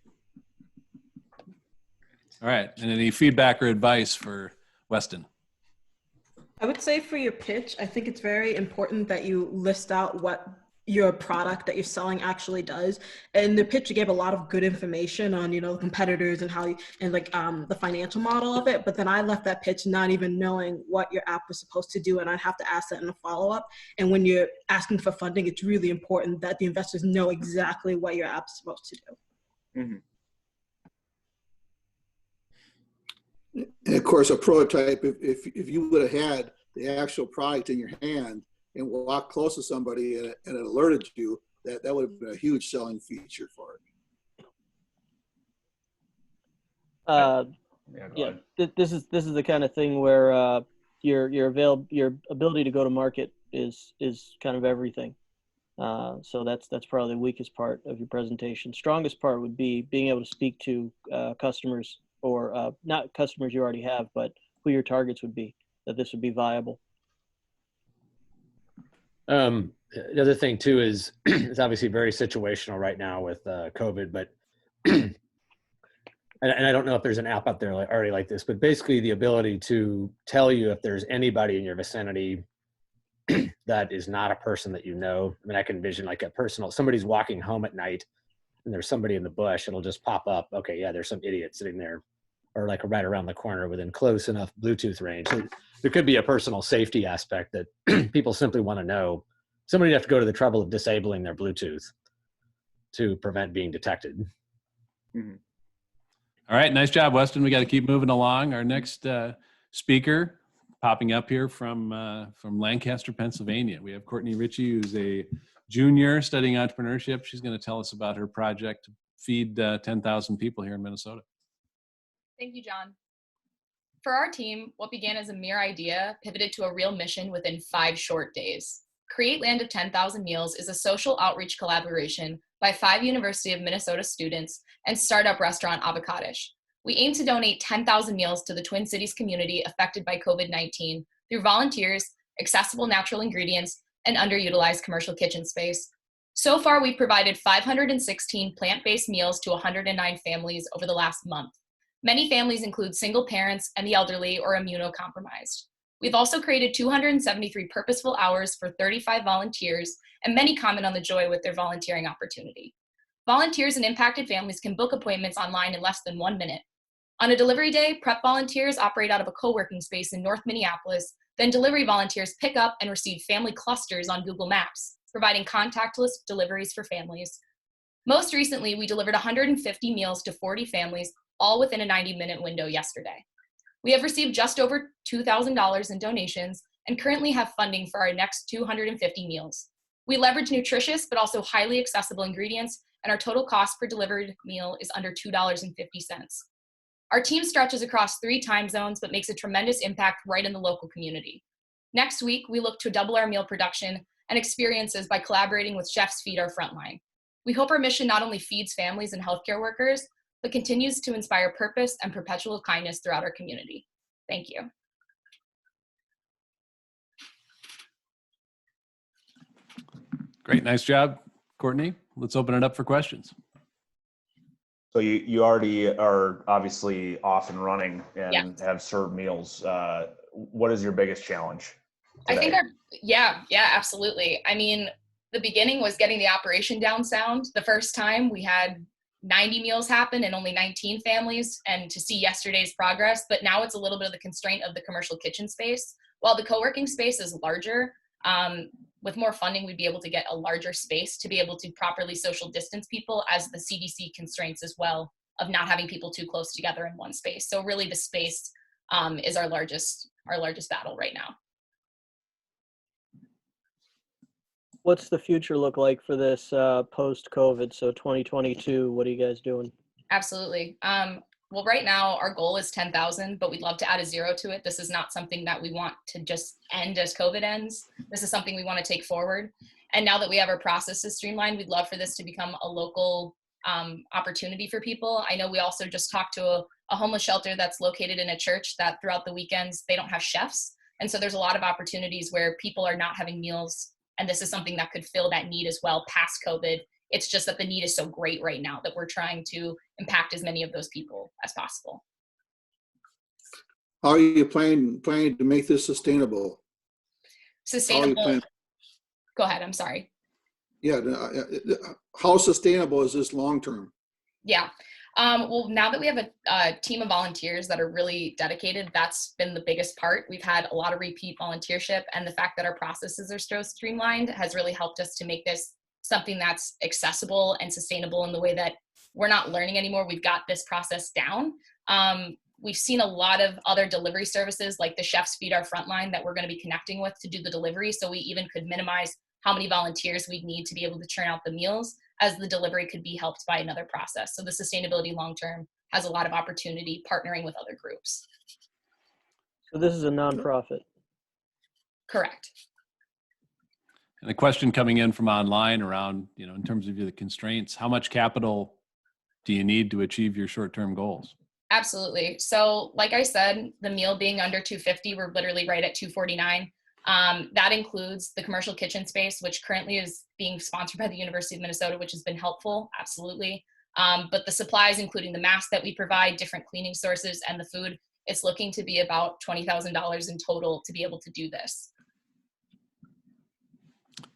All right, and any feedback or advice for Weston? I would say for your pitch, I think it's very important that you list out what your product that you're selling actually does. And the pitch gave a lot of good information on, the competitors and the financial model of it. But then I left that pitch not even knowing what your app was supposed to do. And I'd have to ask that in a follow-up. And when you're asking for funding, it's really important that the investors know exactly what your app is supposed to do. Mm-hmm. And of course, a prototype, if you would have had the actual product in your hand and walked close to somebody and it alerted you, that would have been a huge selling feature for it. This is the kind of thing where your ability to go to market is kind of everything. So that's probably the weakest part of your presentation. Strongest part would be being able to speak to customers, or not customers you already have, but who your targets would be, that this would be viable. The other thing too is it's obviously very situational right now with COVID, but and I don't know if there's an app out there already like this, but basically the ability to tell you if there's anybody in your vicinity that is not a person that you know. I mean, I can envision like somebody's walking home at night and there's somebody in the bush, it'll just pop up. Okay, yeah, there's some idiot sitting there, or like right around the corner within close enough Bluetooth range. So there could be a personal safety aspect that people simply want to know. Somebody would have to go to the trouble of disabling their Bluetooth to prevent being detected. Mm-hmm. All right, nice job, Weston. We got to keep moving along. Our next speaker popping up here from Lancaster, Pennsylvania. We have Courtney Ritchie, who's a junior studying entrepreneurship. She's going to tell us about her project to feed 10,000 people here in Minnesota. Thank you, John. For our team, what began as a mere idea pivoted to a real mission within 5 short days. Create Land of 10,000 Meals is a social outreach collaboration by 5 University of Minnesota students and startup restaurant Avocadish. We aim to donate 10,000 meals to the Twin Cities community affected by COVID-19 through volunteers, accessible natural ingredients, and underutilized commercial kitchen space. So far, we've provided 516 plant-based meals to 109 families over the last month. Many families include single parents and the elderly or immunocompromised. We've also created 273 purposeful hours for 35 volunteers, and many comment on the joy with their volunteering opportunity. Volunteers and impacted families can book appointments online in less than 1 minute. On a delivery day, prep volunteers operate out of a co-working space in North Minneapolis, then delivery volunteers pick up and receive family clusters on Google Maps, providing contactless deliveries for families. Most recently, we delivered 150 meals to 40 families, all within a 90-minute window yesterday. We have received just over $2,000 in donations and currently have funding for our next 250 meals. We leverage nutritious but also highly accessible ingredients, and our total cost per delivered meal is under $2.50. Our team stretches across 3 time zones but makes a tremendous impact right in the local community. Next week, we look to double our meal production and experiences by collaborating with Chefs Feed Our Frontline. We hope our mission not only feeds families and healthcare workers, but continues to inspire purpose and perpetual kindness throughout our community. Thank you. Great, nice job, Courtney. Let's open it up for questions. So you already are obviously off and running and have served meals. What is your biggest challenge today? I think yeah, absolutely. I mean, the beginning was getting the operation down sound. The first time we had 90 meals happen and only 19 families, and to see yesterday's progress, but now it's a little bit of the constraint of the commercial kitchen space. While the co-working space is larger, with more funding, we'd be able to get a larger space to be able to properly social distance people, as the CDC constraints as well of not having people too close together in one space. So really the space is our largest battle right now. What's the future look like for this post-COVID? So 2022, what are you guys doing? Absolutely. Well, right now our goal is 10,000, but we'd love to add a 0 to it. This is not something that we want to just end as COVID ends. This is something we want to take forward. And now that we have our processes streamlined, we'd love for this to become a local opportunity for people. I know we also just talked to a homeless shelter that's located in a church that throughout the weekends, they don't have chefs. And so there's a lot of opportunities where people are not having meals. And this is something that could fill that need as well past COVID. It's just that the need is so great right now that we're trying to impact as many of those people as possible. How are you planning to make this sustainable? Sustainable. Go ahead, I'm sorry. Yeah, how sustainable is this long term? Yeah. Well, now that we have a team of volunteers that are really dedicated, that's been the biggest part. We've had a lot of repeat volunteership, and the fact that our processes are so streamlined has really helped us to make this something that's accessible and sustainable in the way that we're not learning anymore. We've got this process down. We've seen a lot of other delivery services like the Chefs Feed Our Frontline that we're going to be connecting with to do the delivery. So we even could minimize how many volunteers we'd need to be able to churn out the meals, as the delivery could be helped by another process. So the sustainability long-term has a lot of opportunity partnering with other groups. So this is a nonprofit. Correct. And a question coming in from online around, in terms of the constraints, how much capital do you need to achieve your short-term goals? Absolutely. So like I said, the meal being under $250, we're literally right at $249. That includes the commercial kitchen space, which currently is being sponsored by the University of Minnesota, which has been helpful, absolutely. But the supplies, including the masks that we provide, different cleaning sources, and the food, it's looking to be about $20,000 in total to be able to do this.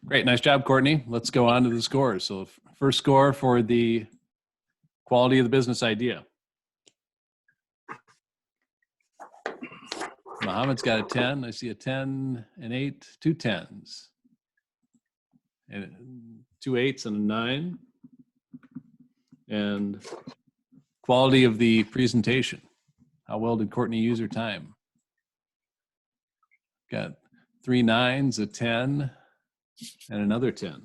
Great, nice job, Courtney. Let's go on to the scores. So first score for the quality of the business idea. Mohammed's got a 10. I see a 10, an 8, 2 10s, and 2 8s and a 9. And quality of the presentation. How well did Courtney use her time? Got 3 9s, a 10, and another 10.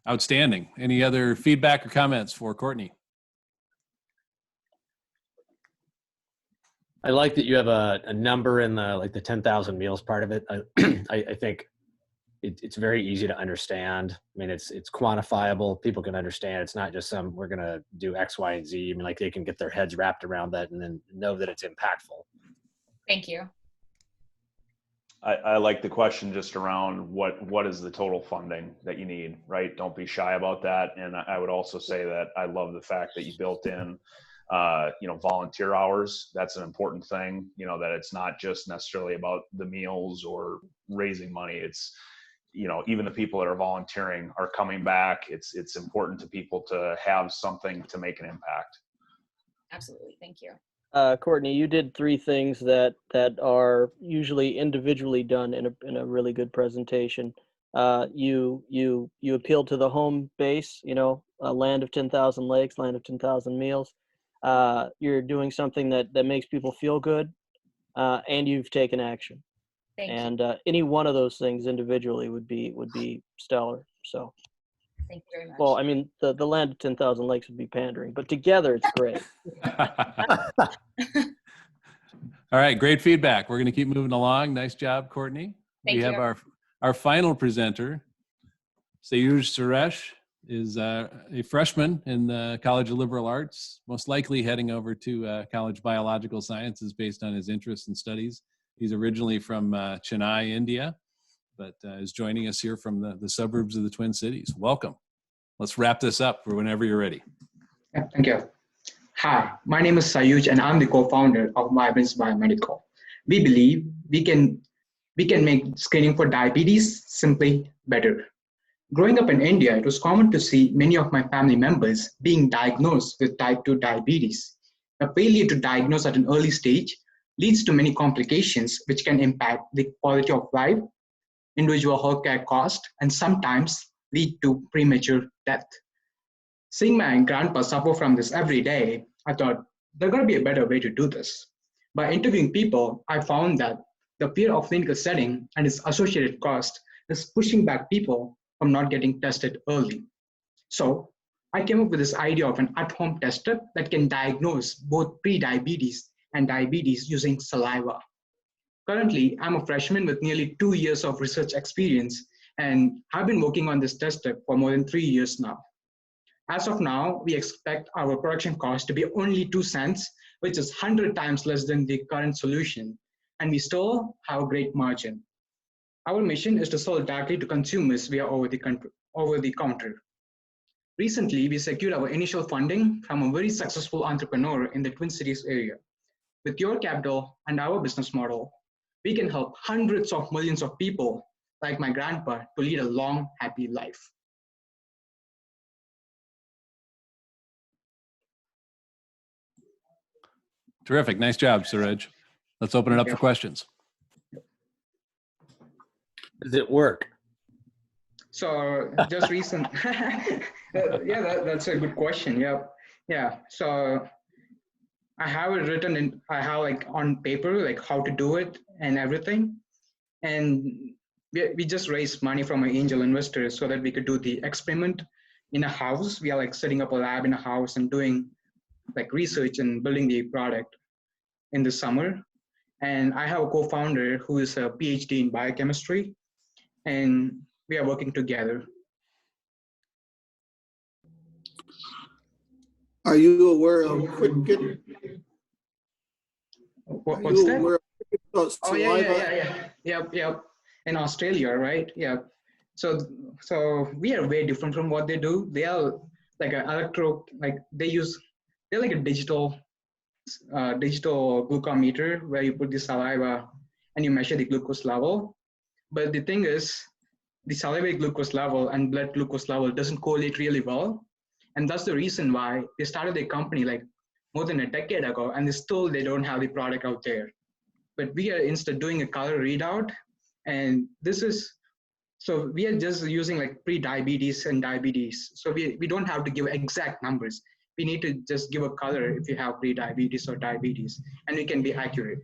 Outstanding. Any other feedback or comments for Courtney? I like that you have a number in the 10,000 meals part of it. I think it's very easy to understand. I mean, it's quantifiable. People can understand. It's not just we're going to do X, Y, and Z. I mean, like they can get their heads wrapped around that and then know that it's impactful. Thank you. I like the question just around what is the total funding that you need, right? Don't be shy about that. And I would also say that I love the fact that you built in volunteer hours. That's an important thing, that it's not just necessarily about the meals or raising money. It's, even the people that are volunteering are coming back. It's important to people to have something to make an impact. Absolutely. Thank you. Courtney, you did 3 things that are usually individually done in a really good presentation. You appealed to the home base, a land of 10,000 lakes, land of 10,000 meals. You're doing something that makes people feel good, and you've taken action. Thank you. Any one of those things individually would be stellar. So. Thank you very much. Well, I mean, the land of 10,000 lakes would be pandering, but together it's great. All right, great feedback. We're going to keep moving along. Nice job, Courtney. Thank we you. have our final presenter, Sayuj Suresh, is a freshman in the College of Liberal Arts, most likely heading over to College of Biological Sciences based on his interests and studies. He's originally from Chennai, India, but is joining us here from the suburbs of the Twin Cities. Welcome. Let's wrap this up for whenever you're ready. Yeah, thank you. Hi, my name is Sayuj and I'm the co-founder of Vibrance Biomedical. We believe we can make screening for diabetes simply better. Growing up in India, it was common to see many of my family members being diagnosed with type 2 diabetes. A failure to diagnose at an early stage leads to many complications which can impact the quality of life, individual healthcare cost, and sometimes lead to premature death. Seeing my grandpa suffer from this every day, I thought there's got to be a better way to do this. By interviewing people, I found that the fear of clinical setting and its associated cost is pushing back people from not getting tested early. So I came up with this idea of an at-home tester that can diagnose both pre-diabetes and diabetes using saliva. Currently, I'm a freshman with nearly 2 years of research experience, and I've been working on this tester for more than 3 years now. As of now, we expect our production cost to be only 2 cents, which is 100 times less than the current solution, and we still have a great margin. Our mission is to sell directly to consumers via over the counter. Recently, we secured our initial funding from a very successful entrepreneur in the Twin Cities area. With your capital and our business model, we can help hundreds of millions of people like my grandpa, to lead a long, happy life. Terrific. Nice job, Suraj. Let's open it up for questions. Does it work? So just recent, yeah, that's a good question. Yeah. So I have it written in, I have like on paper, like how to do it and everything. And we just raised money from our angel investors so that we could do the experiment in a house. We are like setting up a lab in a house and doing like research and building the product in the summer. And I have a co-founder who is a PhD in biochemistry, and we are working together. Are you aware of cricket? What's that? Oh, Saliva? Yep. In Australia, right? Yeah. So we are very different from what they do. They are like an they're like a digital glucometer where you put the saliva and you measure the glucose level. But the thing is, the salivary glucose level and blood glucose level doesn't correlate really well. And that's the reason why they started their company like more than a decade ago, and they don't have the product out there. But we are instead doing a color readout, and so we are just using like pre-diabetes and diabetes. So we don't have to give exact numbers. We need to just give a color if you have pre-diabetes or diabetes, and we can be accurate.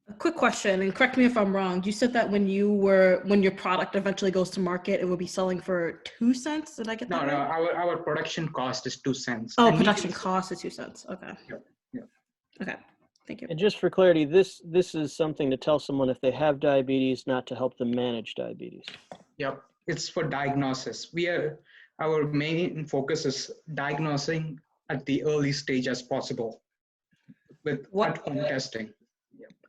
A quick question, and correct me if I'm wrong. You said that when your product eventually goes to market, it will be selling for 2 cents. Did I get that No, right? our production cost is 2 cents. Oh, production cost is 2 cents. Okay. Yeah. Okay. Thank you. And just for clarity, this is something to tell someone if they have diabetes, not to help them manage diabetes. Yep. It's for diagnosis. Our main focus is diagnosing at the early stage as possible with at-home testing.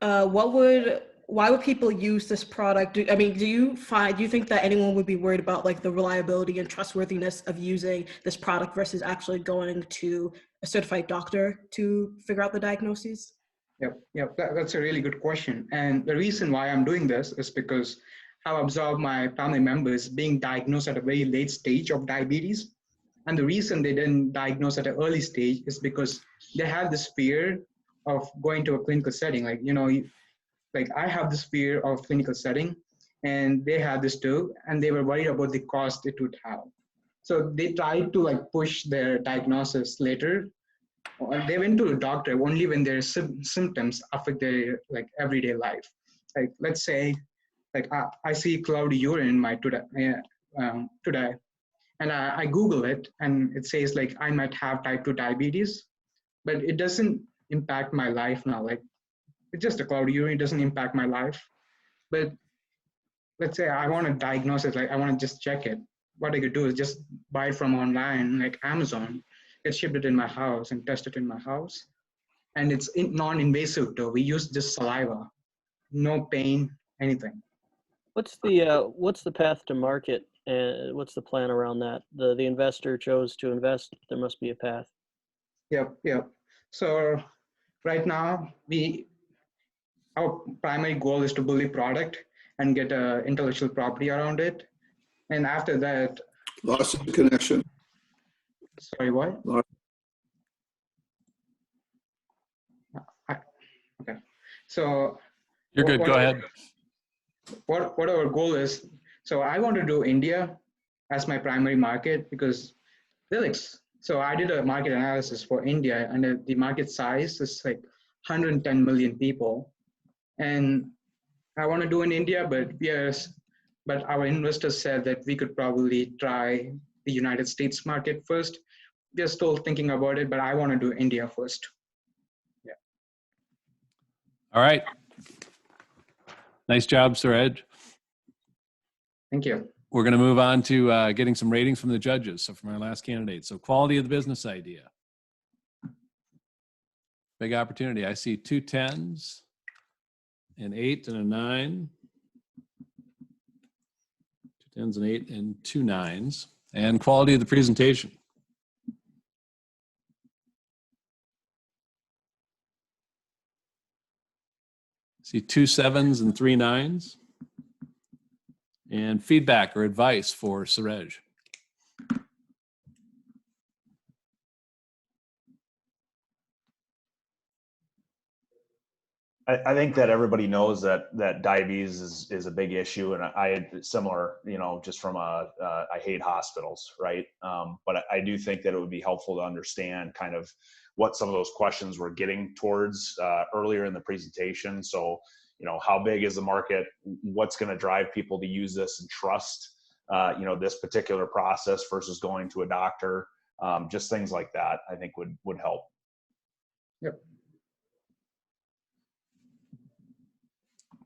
Why would people use this product? Do you think that anyone would be worried about like the reliability and trustworthiness of using this product versus actually going to a certified doctor to figure out the diagnoses? Yep. That's a really good question. And the reason why I'm doing this is because I've observed my family members being diagnosed at a very late stage of diabetes. And the reason they didn't diagnose at an early stage is because they have this fear of going to a clinical setting. Like I have this fear of clinical setting, and they have this too, and they were worried about the cost it would have. So they tried to like push their diagnosis later. They went to a doctor only when their symptoms affect their like everyday life. Like let's say, like I see cloudy urine in my today, and I Google it, and it says like I might have type 2 diabetes, but it doesn't impact my life now. Like it's just a cloudy urine, it doesn't impact my life. But let's say I want to diagnose it, like I want to just check it. What I could do is just buy it from online, like Amazon, get shipped it in my house and test it in my house. And it's non-invasive too. We use just saliva, no pain, anything. What's the path to market? What's the plan around that? The investor chose to invest. There must be a path. Yep. So right now our primary goal is to build a product and get intellectual property around it. And after that, Lost the connection. Sorry, what? Okay. So you're good. Go ahead. What our goal is? So I want to do India as my primary market because so I did a market analysis for India, and the market size is like 110 million people, and I want to do in India, but our investors said that we could probably try the United States market first. We're still thinking about it, but I want to do India first. Yeah. All right. Nice job, Suraj. Thank you. We're going to move on to getting some ratings from the judges. So from our last candidate. So quality of the business idea. Big opportunity. I see 2 10s, an 8 and a 9. 2 10s, an 8 and 2 9s. And quality of the presentation. See 2 7s and 3 9s. And feedback or advice for Surej. I think that everybody knows that diabetes is a big issue, and I had similar, just from I hate hospitals, right? But I do think that it would be helpful to understand kind of what some of those questions were getting towards earlier in the presentation. So, how big is the market? What's going to drive people to use this and trust, this particular process versus going to a doctor? Just things like that, I think would help. Yep.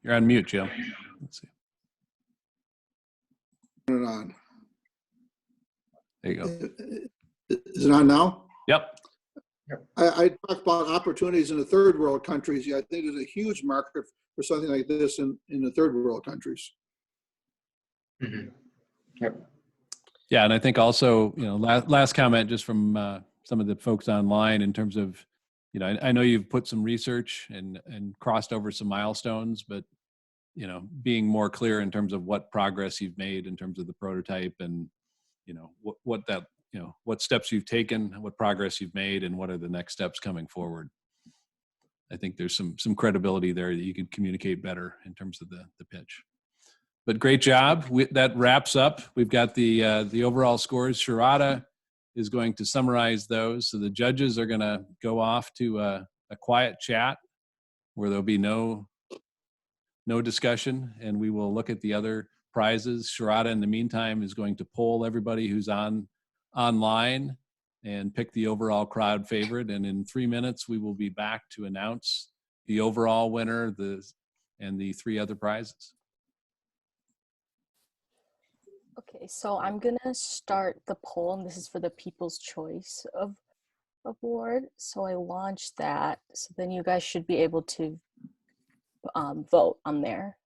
You're on mute, Joe. Let's see. Turn it on. There you go. Is it on now? Yep. I talked about opportunities in the third world countries. Yeah, I think there's a huge market for something like this in the third world countries. Mm-hmm. Yep. Yeah, and I think also, last comment just from some of the folks online in terms of, I know you've put some research and crossed over some milestones, but being more clear in terms of what progress you've made in terms of the prototype and what steps you've taken, what progress you've made, and what are the next steps coming forward. I think there's some credibility there that you can communicate better in terms of the pitch. But great job. That wraps up. We've got the overall scores. Sharada is going to summarize those. So the judges are going to go off to a quiet chat where there'll be no discussion, and we will look at the other prizes. Sharada, in the meantime, is going to poll everybody who's online and pick the overall crowd favorite. And in 3 minutes, we will be back to announce the overall winner and the 3 other prizes. Okay, so I'm gonna start the poll, and this is for the People's Choice Award. So I launched that, so then you guys should be able to vote on there.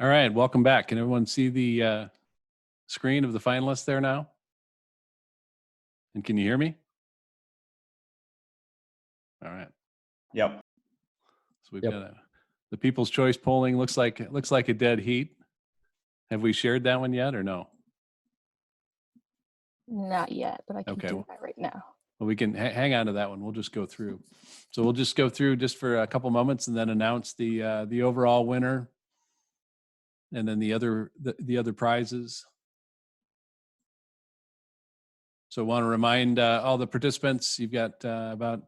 All right, welcome back. Can everyone see the screen of the finalists there now? And can you hear me? All right. Yep. So we've got the People's Choice polling looks like a dead heat. Have we shared that one yet or no? Not yet, but I can Okay. do that right now. Well, we can hang on to that one. We'll just go through. So we'll just go through just for a couple moments and then announce the overall winner, and then the other prizes. So I want to remind all the participants, you've got about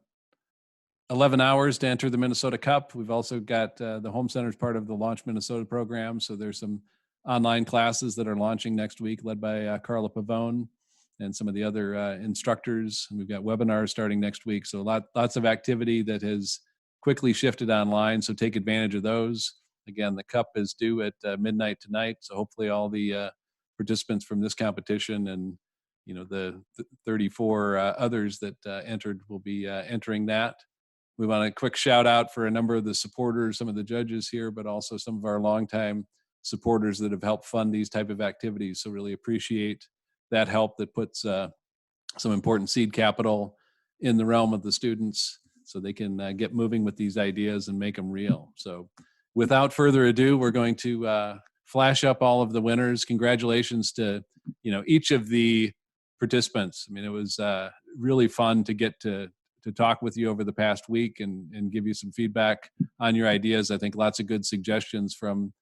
11 hours to enter the Minnesota Cup. We've also got the Home Center is part of the Launch Minnesota program. So there's some online classes that are launching next week led by Carla Pavone and some of the other instructors. And we've got webinars starting next week. So lots of activity that has quickly shifted online. So take advantage of those. Again, the Cup is due at midnight tonight. So hopefully all the participants from this competition and the 34 others that entered will be entering that. We want a quick shout out for a number of the supporters, some of the judges here, but also some of our longtime supporters that have helped fund these type of activities. So really appreciate that help that puts some important seed capital in the realm of the students so they can get moving with these ideas and make them real. So without further ado, we're going to flash up all of the winners. Congratulations to each of the participants. I mean, it was really fun to get to talk with you over the past week and give you some feedback on your ideas. I think lots of good suggestions from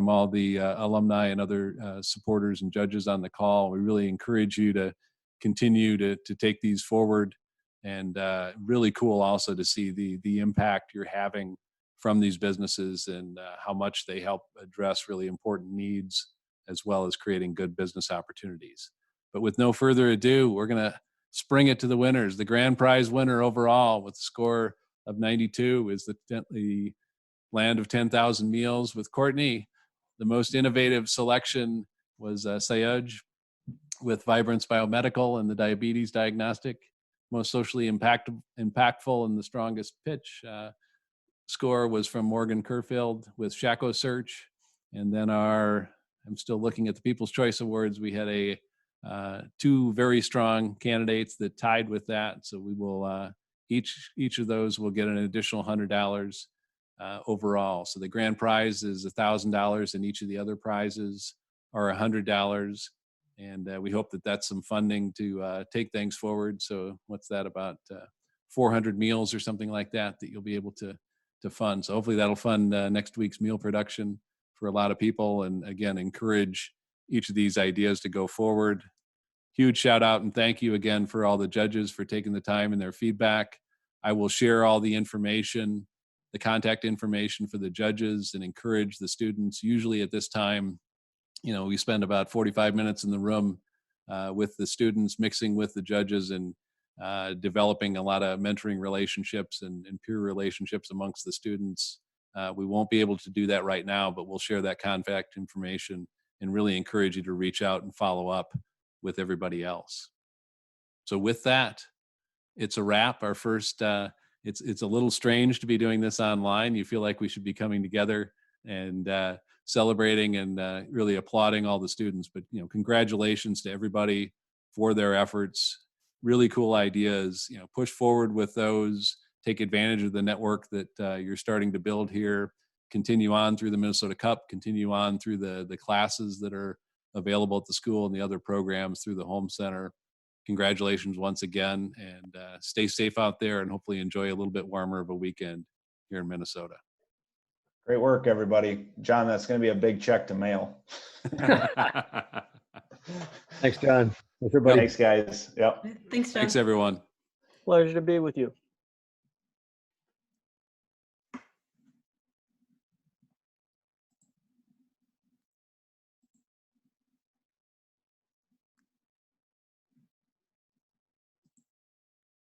all the alumni and other supporters and judges on the call. We really encourage you to continue to take these forward, and really cool also to see the impact you're having from these businesses and how much they help address really important needs as well as creating good business opportunities. But with no further ado, we're going to spring it to the winners. The grand prize winner overall with a score of 92 is the Land of 10,000 Meals with Courtney. The most innovative selection was Sayaj with Vibrance Biomedical and the diabetes diagnostic. Most socially impactful and the strongest pitch score was from Morgan Kerfield with Shaco Search. And then I'm still looking at the People's Choice Awards. We had two very strong candidates that tied with that. So we will each of those will get an additional $100 overall. So the grand prize is $1,000, and each of the other prizes are $100. And we hope that that's some funding to take things forward. So what's that, about 400 meals or something like that you'll be able to fund. So hopefully that'll fund next week's meal production for a lot of people, and again, encourage each of these ideas to go forward. Huge shout out and thank you again for all the judges for taking the time and their feedback. I will share all the information, the contact information for the judges, and encourage the students. Usually at this time, we spend about 45 minutes in the room with the students, mixing with the judges and developing a lot of mentoring relationships and peer relationships amongst the students. We won't be able to do that right now, but we'll share that contact information and really encourage you to reach out and follow up with everybody else. So with that, it's a wrap. Our first, it's a little strange to be doing this online. You feel like we should be coming together and celebrating and really applauding all the students. But congratulations to everybody for their efforts. Really cool ideas. Push forward with those. Take advantage of the network that you're starting to build here. Continue on through the Minnesota Cup. Continue on through the classes that are available at the school and the other programs through the Home Center. Congratulations once again, and stay safe out there, and hopefully enjoy a little bit warmer of a weekend here in Minnesota. Great work, everybody. John, that's going to be a big check to mail. Thanks, John. Everybody. Thanks, guys. Yep. Thanks, John. Thanks, everyone. Pleasure to be with you.